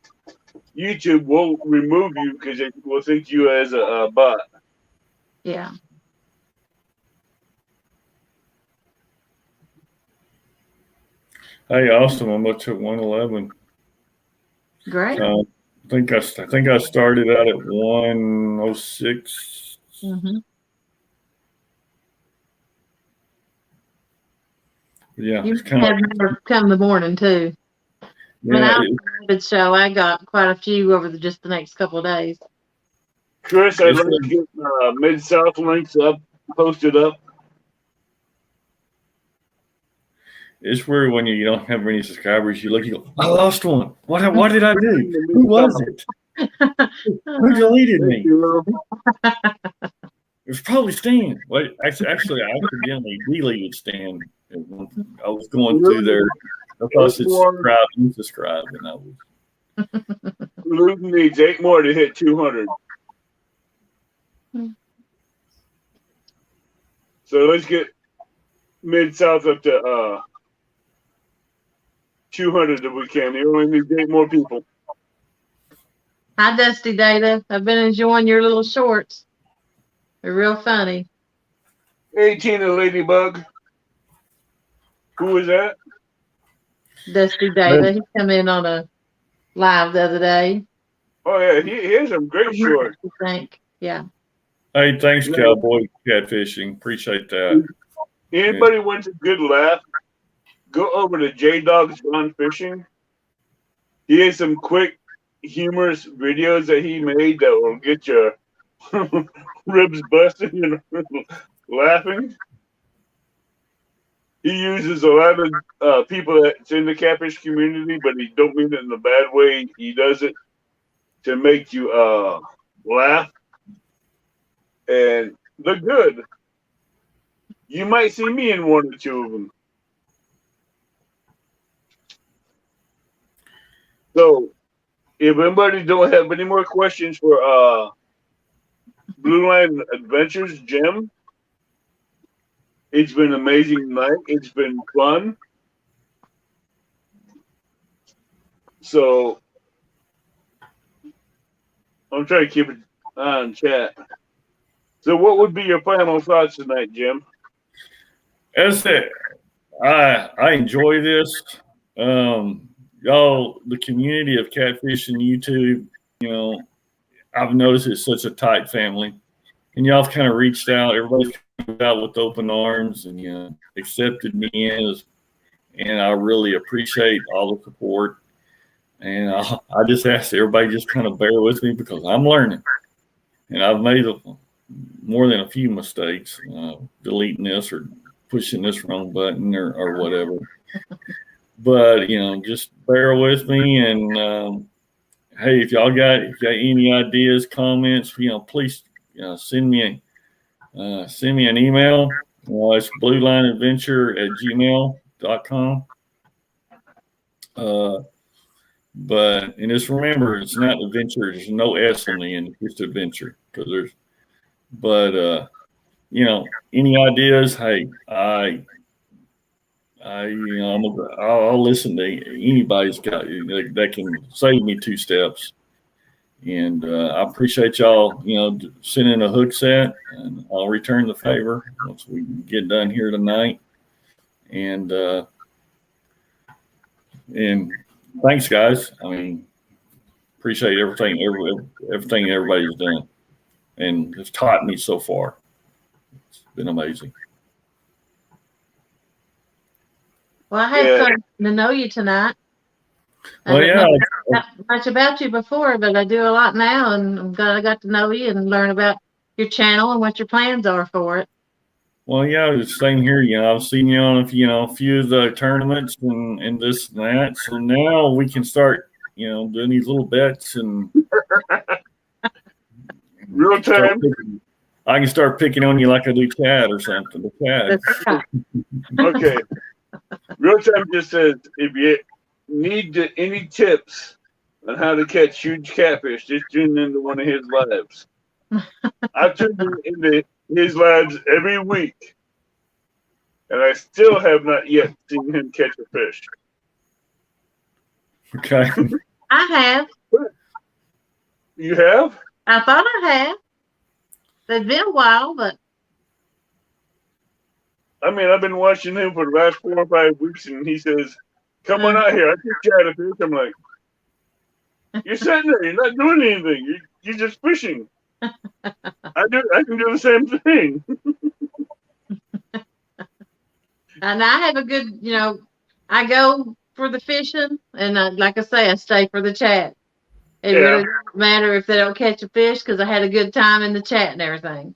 S3: YouTube will remove you because it will think you as a bot.
S1: Yeah.
S2: Hey, awesome! I'm up to 111.
S1: Great.
S2: I think I started out at 106. Yeah,
S1: you have more come the morning too. When I was on the show, I got quite a few over just the next couple of days.
S3: Chris, I'd like to get Mid-South links posted up.
S2: It's weird when you don't have many subscribers. You look, you go, I lost one. What did I do? Who was it? Who deleted me? It was probably Stan. Well, actually, I accidentally deleted Stan. I was going through there. I thought I said subscribe, and I was.
S3: Luton needs 8 more to hit 200. So let's get Mid-South up to 200 if we can. You only need 8 more people.
S1: Hi, Dusty Data. I've been enjoying your little shorts. They're real funny.
S3: 18 and Ladybug. Who was that?
S1: Dusty Data. He come in on a live the other day.
S3: Oh, yeah. He has some great shorts.
S1: I think. Yeah.
S2: Hey, thanks, Cowboy Catfishing. Appreciate that.
S3: Anybody wants a good laugh, go over to J-Dog's Gone Fishing. He has some quick, humorous videos that he made that will get your ribs busted and laughing. He uses a lot of people that's in the catfish community, but he don't mean it in a bad way. He does it to make you laugh, and they're good. You might see me in one or two of them. So, if anybody don't have any more questions for Blue Line Adventures, Jim, it's been an amazing night. It's been fun. So, I'm trying to keep it on chat. So, what would be your final thoughts tonight, Jim?
S2: As that, I enjoy this. Y'all, the community of catfishing YouTube, I've noticed it's such a tight family, and y'all have kind of reached out. Everybody's come out with open arms and accepted me in, and I really appreciate all the support. And I just ask everybody just kind of bear with me because I'm learning, and I've made more than a few mistakes, deleting this or pushing this wrong button or whatever. But just bear with me, and hey, if y'all got any ideas, comments, please send me an email. It's bluelineadventure@gmail.com. And just remember, it's not adventure. There's no S on the end. It's just adventure any ideas? Hey, I'll listen to anybody's got that can save me 2 steps. And I appreciate y'all, sending a hook set, and I'll return the favor once we get done here tonight. And thanks, guys. Appreciate everything everybody's done, and it's taught me so far. It's been amazing.
S1: Well, I had fun to know you tonight. I didn't know much about you before, but I do a lot now, and I'm glad I got to know you and learn about your channel and what your plans are for it.
S2: Well, yeah, the same here. I've seen you on a few of the tournaments and this and that. So now we can start, doing these little bets and
S3: real time.
S2: I can start picking on you like I do Chad or something. The Chad.
S3: Okay. Real time just says if you need any tips on how to catch huge catfish, just tune into one of his lives. I tune into his lives every week, and I still have not yet seen him catch a fish.
S2: Okay.
S1: I have.
S3: You have?
S1: I thought I had. It's been a while, but
S3: I've been watching him for the last 4 or 5 weeks, and he says, "Come on out here. I think you had a fish." I'm like, "You're sitting there. You're not doing anything. You're just fishing." I can do the same thing.
S1: and I have a good, I go for the fishing, and like I say, I stay for the chat. It really doesn't matter if they don't catch a fish because I had a good time in the chat and everything.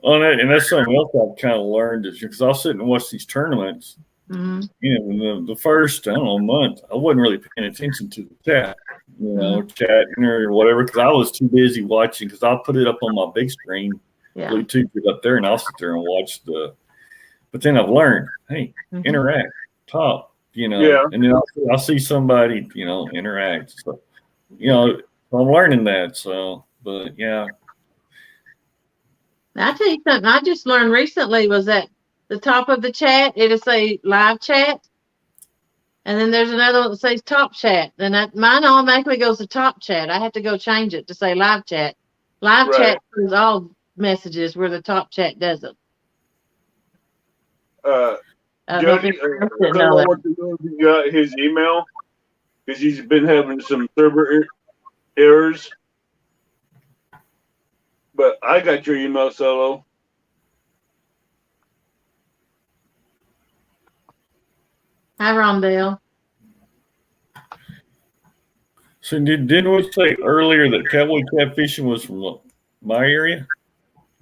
S2: Well, and that's something else I've kind of learned is because I'll sit and watch these tournaments.
S1: Mm-hmm.
S2: The first, month, I wasn't really paying attention to the chat, chatting or whatever, because I was too busy watching, because I'll put it up on my big screen, Bluetooth it up there, and I'll sit there and watch but then I've learned, hey, interact, talk, and then I'll see somebody, interact. So, I'm learning that. So, but yeah.
S1: I'll tell you something I just learned recently was that the top of the chat, it'll say live chat. And then there's another one that says top chat. And mine automatically goes to top chat. I have to go change it to say live chat. Live chat is all messages where the top chat doesn't.
S3: Jody, someone wants to know if you got his email because he's been having some server errors. But I got your email, Solo.
S1: Hi, Rondell.
S2: So didn't we say earlier that cowboy catfishing was from my area?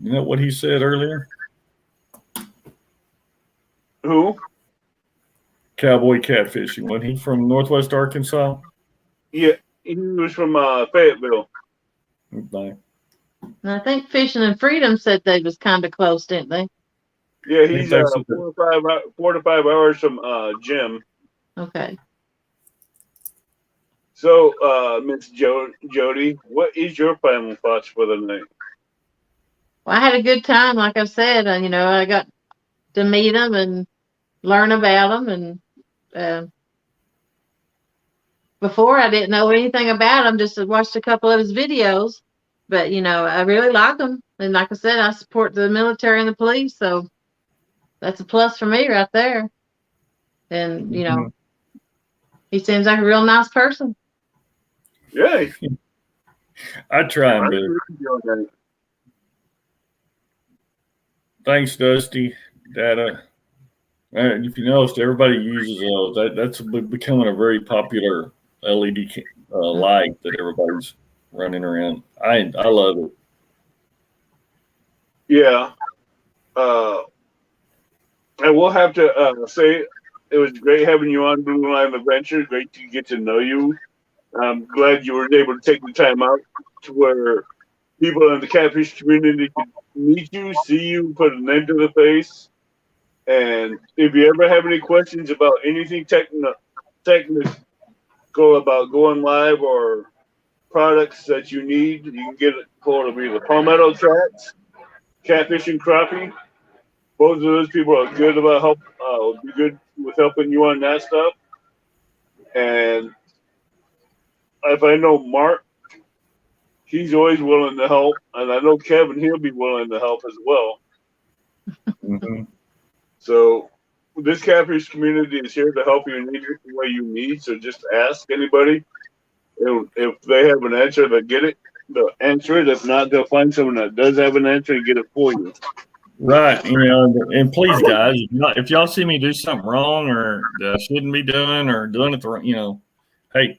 S2: Isn't that what he said earlier?
S3: Who?
S2: Cowboy catfishing. Wasn't he from Northwest Arkansas?
S3: Yeah, He was from Fayetteville.
S2: Okay.
S1: And I think Fishing and Freedom said they was kind of close, didn't they?
S3: Yeah, he's 4 to 5 hours from Jim.
S1: Okay.
S3: So, Miss Jody, what is your final thoughts for the night?
S1: Well, I had a good time, like I said. I got to meet them and learn about them. And before, I didn't know anything about him. Just watched a couple of his videos. But, I really like him. And like I said, I support the military and the police. So that's a plus for me right there. And, he seems like a real nice person.
S3: Yeah.
S2: I try and do. Thanks, Dusty. Data. If you noticed, everybody uses those. That's becoming a very popular LED light that everybody's running around. I love it.
S3: Yeah. I will have to say it was great having you on Blue Line Adventures. Great to get to know you. I'm glad you were able to take the time out to where people in the catfish community can meet you, see you, put a name to the face. And if you ever have any questions about anything technical about going live or products that you need, you can get a hold of either Palmetto Tracks, Catfish and Crappie. Both of those people are good about be good with helping you on that stuff. And if I know Mark, he's always willing to help, and I know Kevin, he'll be willing to help as well.
S2: Mm-hmm.
S3: So this catfish community is here to help you in any way you need. So just ask anybody. If they have an answer, they'll get it. They'll answer it. If not, they'll find someone that does have an answer and get it for you.
S2: Right. And please, guys, if y'all see me do something wrong or that I shouldn't be doing or doing it the wrong, hey,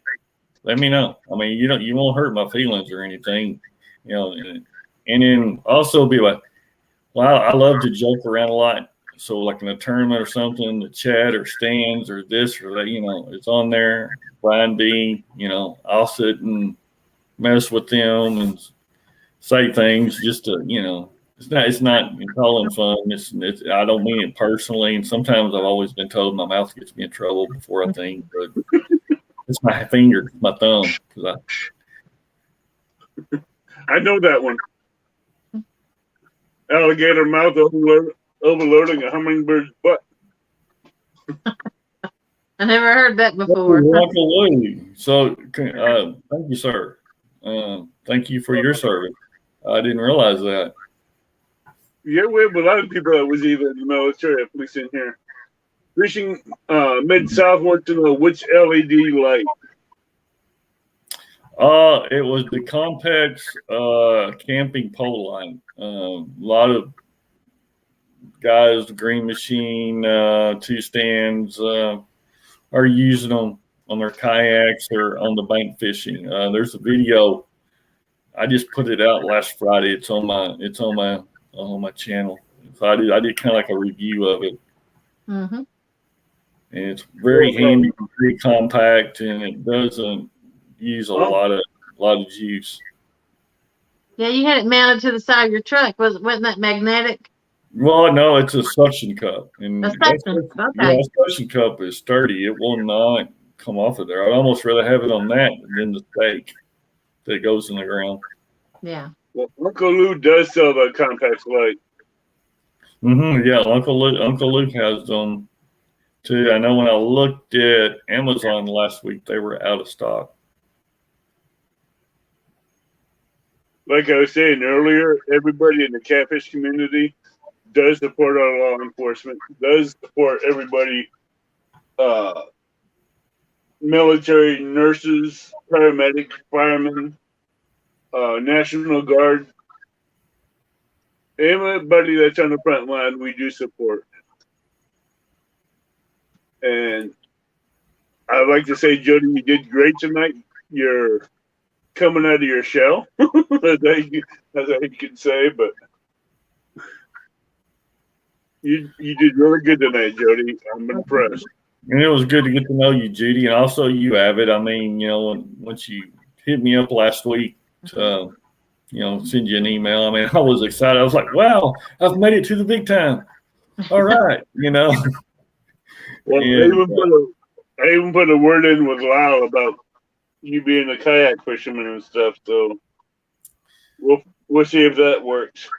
S2: let me know. I mean, you won't hurt my feelings or anything, and then also be like, well, I love to joke around a lot. So like in a tournament or something, the chat or stands or this or that, it's on there. Brian B, I'll sit and mess with them and say things just to, it's not calling fun. It's I don't mean it personally. And sometimes I've always been told my mouth gets me in trouble before I think, but it's my finger, my thumb.
S3: I know that one. Alligator mouth overloading a hummingbird's butt.
S1: I never heard that before.
S2: So thank you, sir. Thank you for your service. I didn't realize that.
S3: Yeah, we have a lot of people that was either in the military, at least in here. Fishing Mid-South wants to know which LED light.
S2: It was the Compex camping pole light. A lot of guys, Green Machine, Two Stands, are using them on their kayaks or on the bank fishing. There's a video. I just put it out last Friday. It's on my channel. So I did kind of like a review of it.
S1: Mm-hmm.
S2: And it's very handy, very compact, and it doesn't use a lot of juice.
S1: Yeah, you had it mounted to the side of your truck. Wasn't that magnetic?
S2: Well, no, it's a suction cup. And
S1: a suction. Okay.
S2: Yeah, a suction cup is sturdy. It will not come off of there. I'd almost rather have it on that than the stake that goes in the ground.
S1: Yeah.
S3: Well, Uncle Lou does sell the Compex light.
S2: Mm-hmm. Yeah, Uncle Luke has them too. I know when I looked at Amazon last week, they were out of stock.
S3: Like I was saying earlier, everybody in the catfish community does support our law enforcement, does support everybody, military, nurses, paramedics, firemen, National Guard. Everybody that's on the front line, we do support. And I'd like to say, Jody, you did great tonight. You're coming out of your shell, as I can say, but you did really good tonight, Jody. I'm impressed.
S2: And it was good to get to know you, Judy, and also you, Avid. I mean, once you hit me up last week to, send you an email. I mean, I was excited. I was like, wow, I've made it to the big time. All right,
S3: Well,
S2: And,
S3: I even put a word in with Lyle about you being a kayak fisherman and stuff. So we'll see if that works.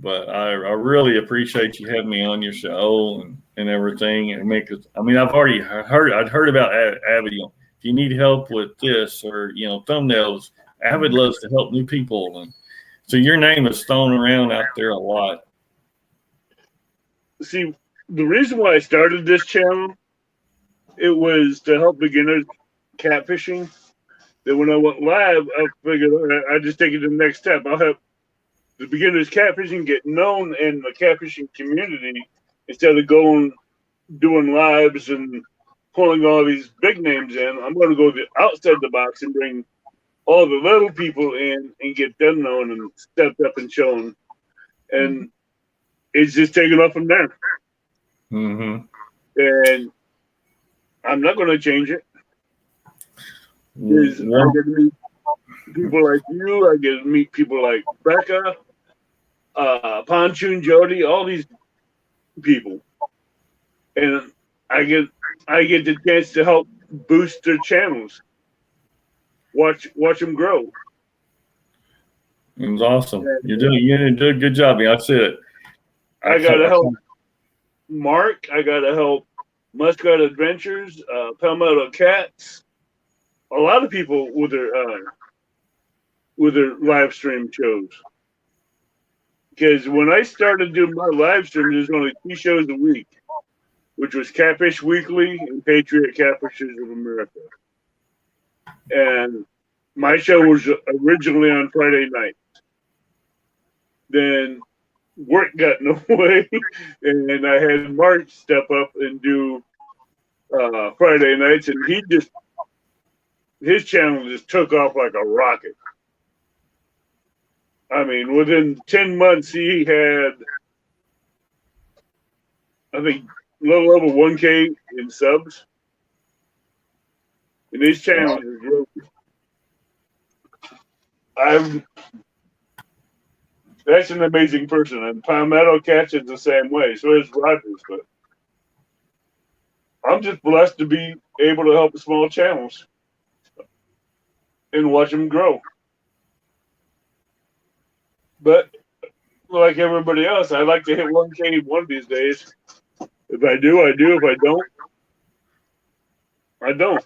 S2: but I really appreciate you having me on your show and everything. And I've already heard about Avid. If you need help with this or thumbnails, Avid loves to help new people, and so your name is thrown around out there a lot.
S3: See, the reason why I started this channel, it was to help beginners catfishing. Then when I went live, I figured I just take it to the next step. I'll help the beginners catfishing get known in the catfishing community instead of doing lives and pulling all these big names in. I'm going to go outside the box and bring all the little people in and get them known and stepped up and shown. And it's just taken off from there.
S2: Mm-hmm.
S3: And I'm not going to change it. I get to meet people like you. I get to meet people like Becca, Ponchoon Jody, all these people. And I get the chance to help boost their channels. Watch them grow.
S2: It was awesome. You're doing a good job. I said it.
S3: I gotta help Mark. I gotta help Muskrat Adventures, Palmetto Cats. A lot of people with their live stream shows. Because when I started doing my live stream, there's only 2 shows a week, which was Catfish Weekly and Patriot Catfishers of America. And my show was originally on Friday night. Then work got in the way, and I had Mark step up and do Friday nights, and his channel just took off like a rocket. I mean, within 10 months, he had, I think, a little over 1K in subs. And his channel is really, that's an amazing person. And Palmetto Cats is the same way. So is Rogers. But I'm just blessed to be able to help small channels and watch them grow. But like everybody else, I like to hit 1K one of these days. If I do, I do. If I don't, I don't.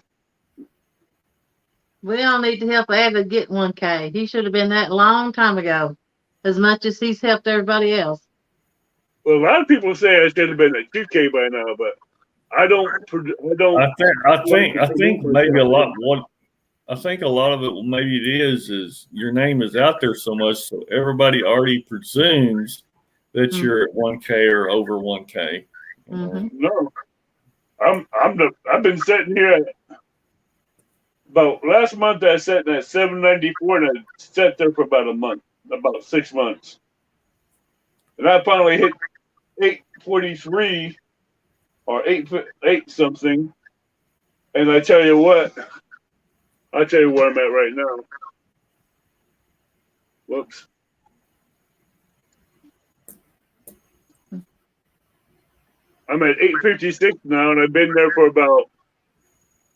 S1: We all need to help Avid get 1K. He should have been that a long time ago, as much as he's helped everybody else.
S3: Well, a lot of people say I should have been at 2K by now, but I don't.
S2: I think maybe a lot. I think a lot of it, maybe it is your name is out there so much, so everybody already presumes that you're at 1K or over 1K.
S3: No, I've been sitting here at about last month. I sat at 794, and I sat there for about a month, about 6 months, and I finally hit 843 or 8 something. And I tell you what. I'll tell you where I'm at right now. Whoops. I'm at 856 now, and I've been there for about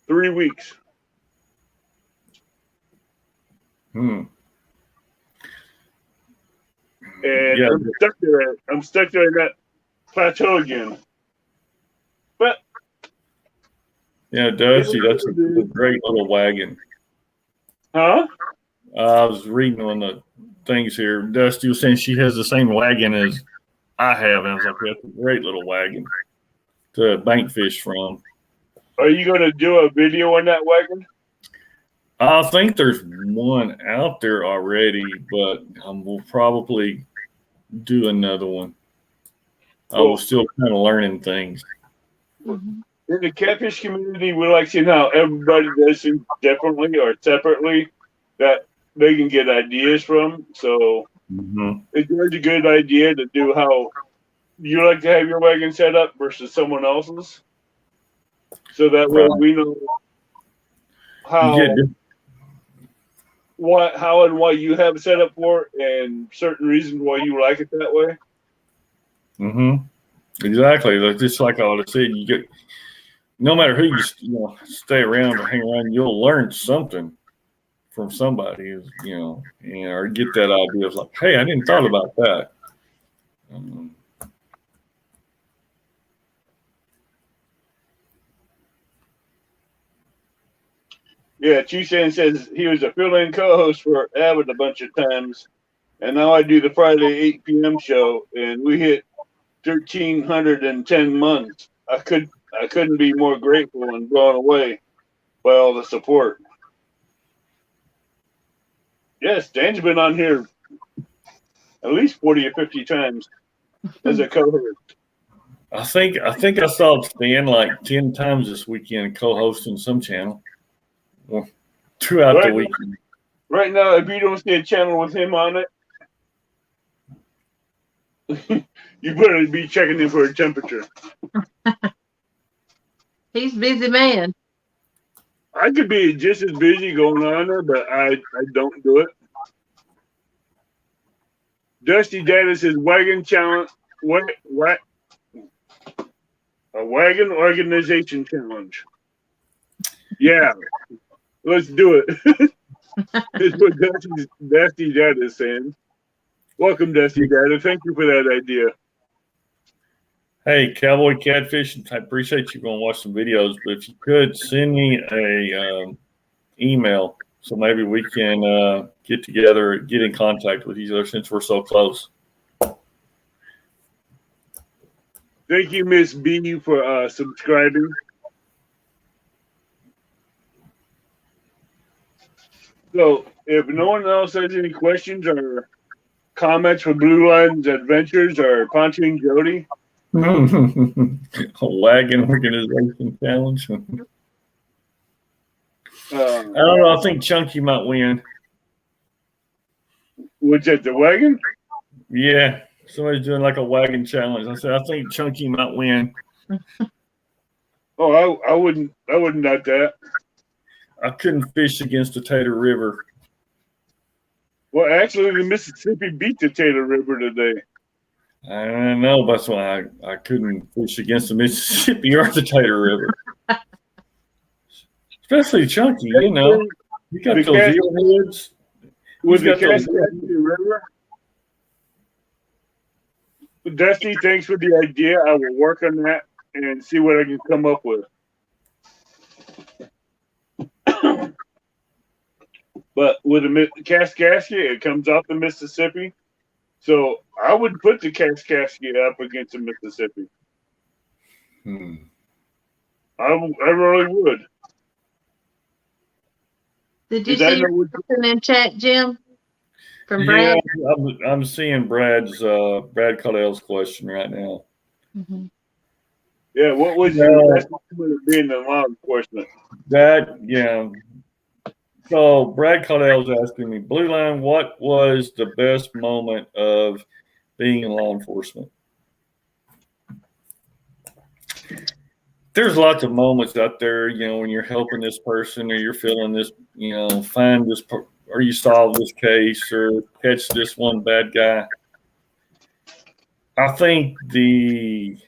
S3: 3 weeks. And yeah. I'm stuck there in that plateau again. But
S2: yeah, Dusty, that's a great little wagon.
S3: Huh?
S2: I was reading on the things here. Dusty was saying she has the same wagon as I have, and I was like, that's a great little wagon to bank fish from.
S3: Are you going to do a video on that wagon?
S2: I think there's one out there already, but we'll probably do another one. I was still kind of learning things.
S3: In the catfish community, we like seeing how everybody does things differently or separately that they can get ideas from. So it's always a good idea to do how you like to have your wagon set up versus someone else's. So that way we know how how and why you have it set up for, and certain reasons why you like it that way.
S2: Exactly. That's just like I would have said. You get, no matter who you stay around or hang around, you'll learn something from somebody, or get that idea of like, hey, I didn't thought about that.
S3: Yeah, Chisan says he was a fill-in co-host for Abbott a bunch of times, and now I do the Friday 8 p.m. show, and we hit 1,310 months. I couldn't be more grateful and blown away by all the support. Yes, Dan's been on here at least 40 or 50 times as a co-host.
S2: I think I saw Stan like 10 times this weekend co-hosting some channel. Well, throughout the weekend.
S3: Right now, if you don't see a channel with him on it, you better be checking in for a temperature.
S1: He's a busy man.
S3: I could be just as busy going on there, but I don't do it. Dusty Data says wagon challenge. What? A wagon organization challenge. Yeah. Let's do it. That's what Dusty Dad is saying. Welcome, Dusty Dad. Thank you for that idea.
S2: Hey, Cowboy Catfish, I appreciate you going to watch some videos, but if you could send me a email so maybe we can get together, get in contact with each other since we're so close.
S3: Thank you, Miss B, for subscribing. So, if no one else has any questions or comments for Blue Line's Adventures or Pontoon Jody,
S2: A wagon organization challenge. I don't know. I think Chunky might win.
S3: Was that the wagon?
S2: Yeah, somebody's doing like a wagon challenge. I said I think Chunky might win.
S3: Oh, I wouldn't doubt that.
S2: I couldn't fish against the Tater River.
S3: Well, actually, the Mississippi beat the Tater River today.
S2: I don't know. That's why I couldn't fish against the Mississippi or the Tater River. Especially Chunky, you got those eelheads.
S3: With the Cascade River. Dusty, thanks for the idea. I will work on that and see what I can come up with. But with the Kaskaskia, it comes off the Mississippi. So I would put the Kaskaskia up against the Mississippi. I really would.
S1: Did you see your question in chat, Jim? From Brad?
S2: Yeah, I'm seeing Brad Caudell's question right now.
S1: Mm-hmm.
S3: Yeah, what was your being the law enforcement?
S2: So Brad Caudell's asking me, Blue Line, what was the best moment of being in law enforcement? There's lots of moments out there, when you're helping this person or you're feeling this, find this, or you solve this case or catch this one bad guy. I think it's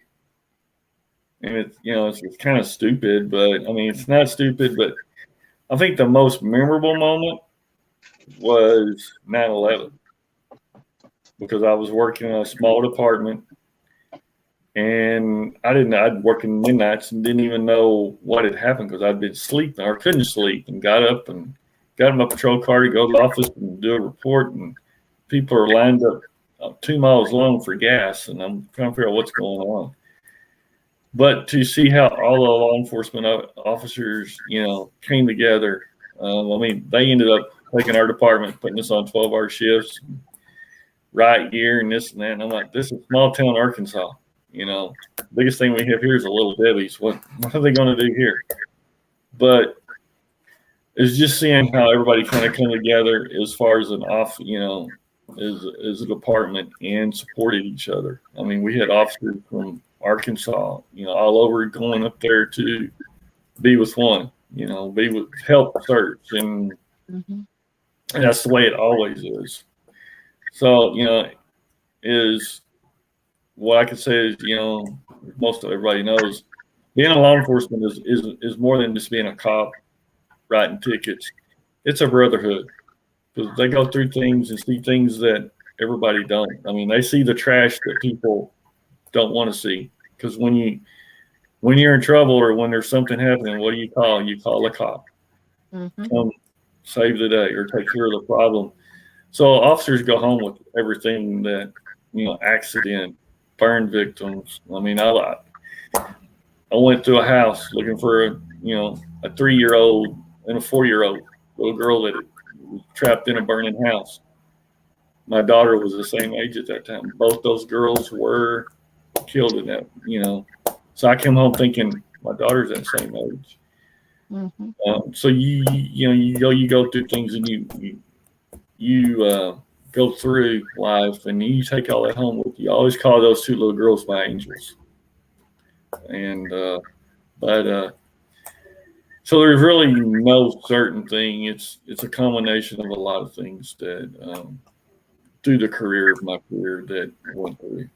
S2: kind of stupid, but it's not stupid, but I think the most memorable moment was 9/11 because I was working in a small department and I'd work in midnights and didn't even know what had happened because I'd been sleeping or couldn't sleep and got up and got in my patrol car to go to the office and do a report, and people are lined up 2 miles long for gas, and I'm trying to figure out what's going on. But to see how all the law enforcement officers, came together, they ended up taking our department, putting us on 12-hour shifts, riot gear, and this and that. And I'm like, this is small town Arkansas. Biggest thing we have here is a Little Debbie's. What are they going to do here? But it's just seeing how everybody kind of come together as far as as a department and supported each other. We had officers from Arkansas, all over going up there to be with one, be with help search. And And that's the way it always is. So, is what I can say is, most of everybody knows being a law enforcement is more than just being a cop writing tickets. It's a brotherhood because they go through things and see things that everybody don't. I mean, they see the trash that people don't want to see. Because when you're in trouble or when there's something happening, what do you call? You call a cop.
S1: Mm-hmm.
S2: Come save the day or take care of the problem. So officers go home with everything that, accident, burn victims. I mean, I went through a house looking for a 3-year-old and a 4-year-old little girl that was trapped in a burning house. My daughter was the same age at that time. Both those girls were killed in that, So I came home thinking my daughter's that same age.
S1: Mm-hmm.
S2: So you go through things and you go through life and you take all that home with you. I always call those 2 little girls my angels. And so there's really no certain thing. It's a combination of a lot of things that through the career of my career that I went through,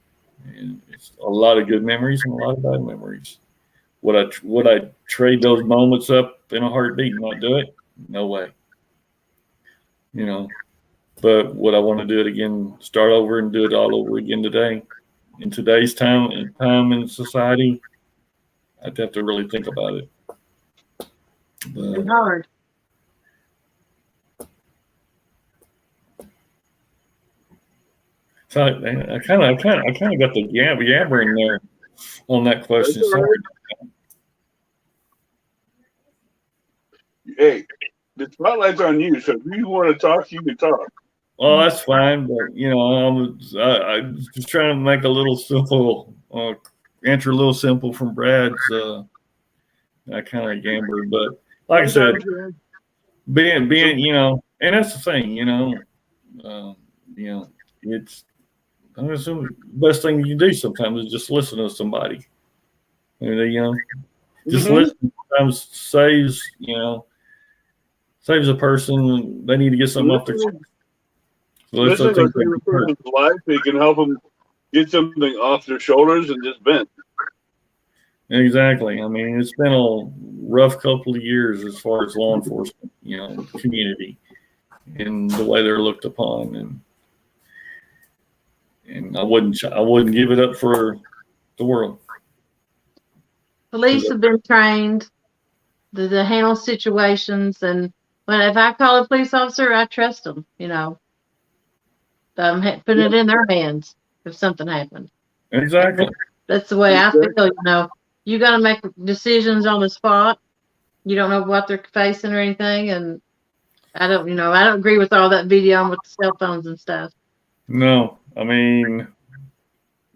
S2: and it's a lot of good memories and a lot of bad memories. Would I trade those moments up in a heartbeat and not do it? No way. But would I want to do it again, start over and do it all over again today? In today's time in society, I'd have to really think about it.
S1: It's hard.
S2: So I kind of got the yabber in there on that question. Sorry.
S3: Hey, the spotlight's on you, so if you want to talk, you can talk.
S2: Well, that's fine, but I was just trying to make a little simple answer, a little simple from Brad's. I kind of gambled, but like I said, being, and that's the thing, it's. I'm assuming the best thing you can do sometimes is just listen to somebody. Just listen sometimes saves a person. They need to get something off their chest. So
S3: listen to a person's life, they can help them get something off their shoulders and just vent.
S2: Exactly. I mean, it's been a rough couple of years as far as law enforcement, community, and the way they're looked upon, and I wouldn't give it up for the world.
S1: Police have been trained to handle situations, and if I call a police officer, I trust them. Putting it in their hands if something happened.
S2: Exactly.
S1: That's the way I feel. You got to make decisions on the spot. You don't know what they're facing or anything, and I don't agree with all that video with the cell phones and stuff.
S2: No, I mean,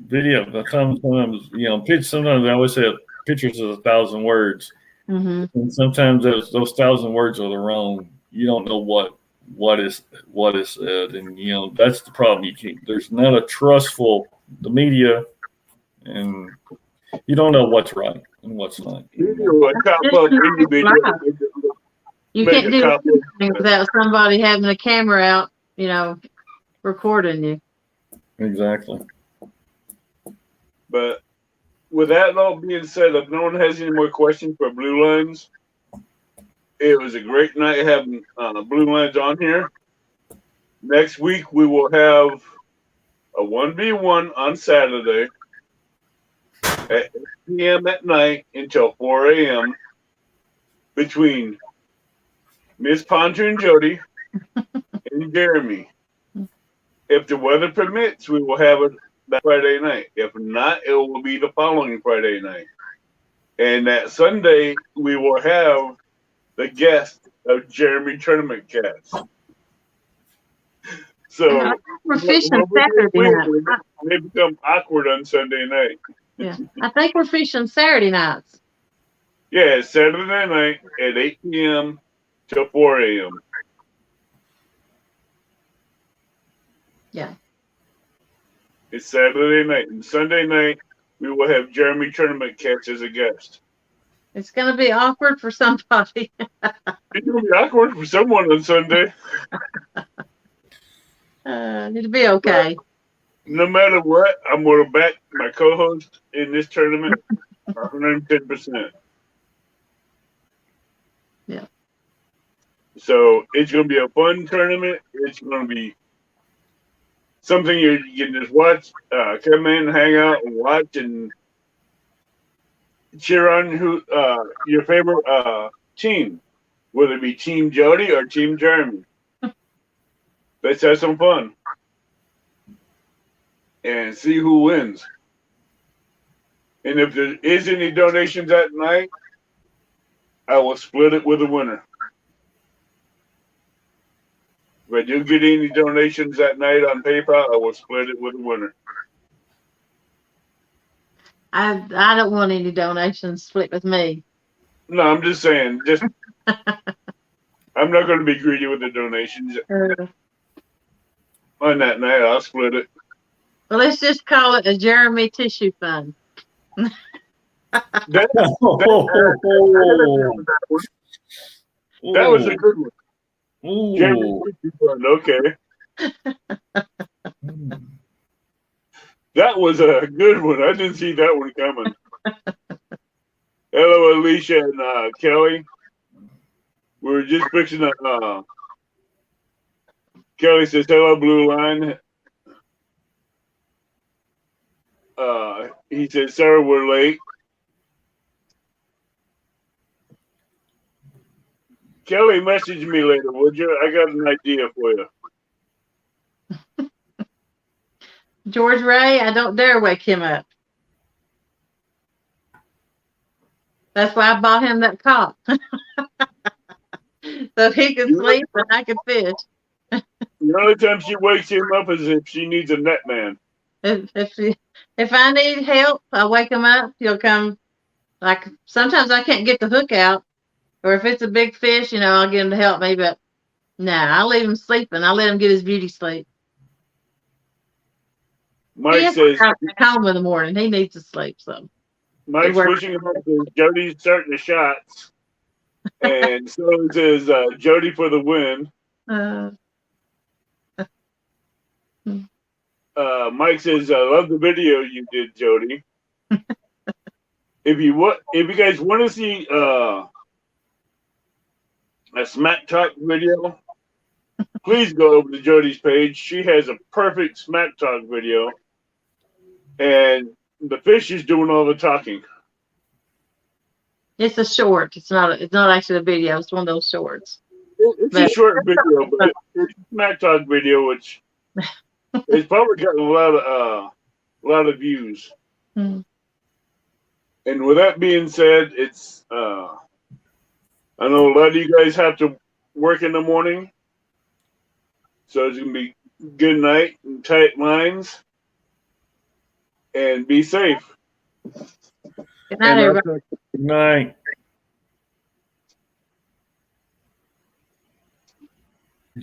S2: video. Sometimes I always say pictures is 1,000 words, and sometimes those 1,000 words are the wrong. You don't know what is said, and that's the problem. You can't. There's not a trustful the media, and you don't know what's right and what's not.
S1: You can't do anything without somebody having a camera out, recording you.
S2: Exactly.
S3: But with that all being said, if no one has any more questions for Blue Lines, it was a great night having Blue Lines on here. Next week we will have a 1v1 on Saturday at 8 p.m. at night until 4 a.m. between Miss Pontoon Jody and Jeremy. If the weather permits, we will have it that Friday night. If not, it will be the following Friday night. And that Sunday, we will have the guest of Jeremy Tournament Cats. So
S1: we're fishing Saturday night.
S3: They become awkward on Sunday night.
S1: Yeah, I think we're fishing Saturday nights.
S3: Yeah, Saturday night at 8 p.m. till 4 a.m.
S1: Yeah.
S3: It's Saturday night. And Sunday night, we will have Jeremy Tournament Cats as a guest.
S1: It's going to be awkward for somebody.
S3: It's gonna be awkward for someone on Sunday.
S1: It'll be okay.
S3: No matter what, I'm gonna back my co-host in this tournament 110%.
S1: Yeah.
S3: So it's gonna be a fun tournament. It's gonna be something you can just watch, come in, hang out, and watch, and cheer on your favorite team, whether it be Team Jody or Team Jeremy. Let's have some fun and see who wins. And if there is any donations that night, I will split it with the winner. If I do get any donations that night on PayPal, I will split it with the winner.
S1: I don't want any donations split with me.
S3: No, I'm just saying. I'm not going to be greedy with the donations on that night. I'll split it.
S1: Well, let's just call it a Jeremy Tissue Fund.
S3: That was a good one. Jeremy Tissue Fund, okay. That was a good one. I didn't see that one coming. Hello, Alicia and Kelly. We were just fixing to. Kelly says, hello, Blue Line. He says, sorry, we're late. Kelly, message me later, would you? I got an idea for you.
S1: George Ray, I don't dare wake him up. That's why I bought him that cot. So he can sleep and I can fish.
S3: The only time she wakes him up is if she needs a net man.
S1: If I need help, I wake him up. He'll come. Like sometimes I can't get the hook out, or if it's a big fish, I'll get him to help me. But I leave him sleeping. I let him get his beauty sleep.
S3: Mike says,
S1: home in the morning. He needs to sleep. So
S3: Mike's pushing him up. Jody's starting the shots, and so says Jody for the win. Mike says, I love the video you did, Jody. If you guys want to see a Smack Talk video, please go over to Jody's page. She has a perfect Smack Talk video, and the fish is doing all the talking.
S1: It's a short. It's not actually a video. It's one of those shorts.
S3: It's a short video, but it's a Smack Talk video, which it's probably gotten a lot of views.
S1: Hmm.
S3: And with that being said, it's I know a lot of you guys have to work in the morning, so it's gonna be good night and tight lines, and be safe.
S1: Good night, everybody.
S2: Good night.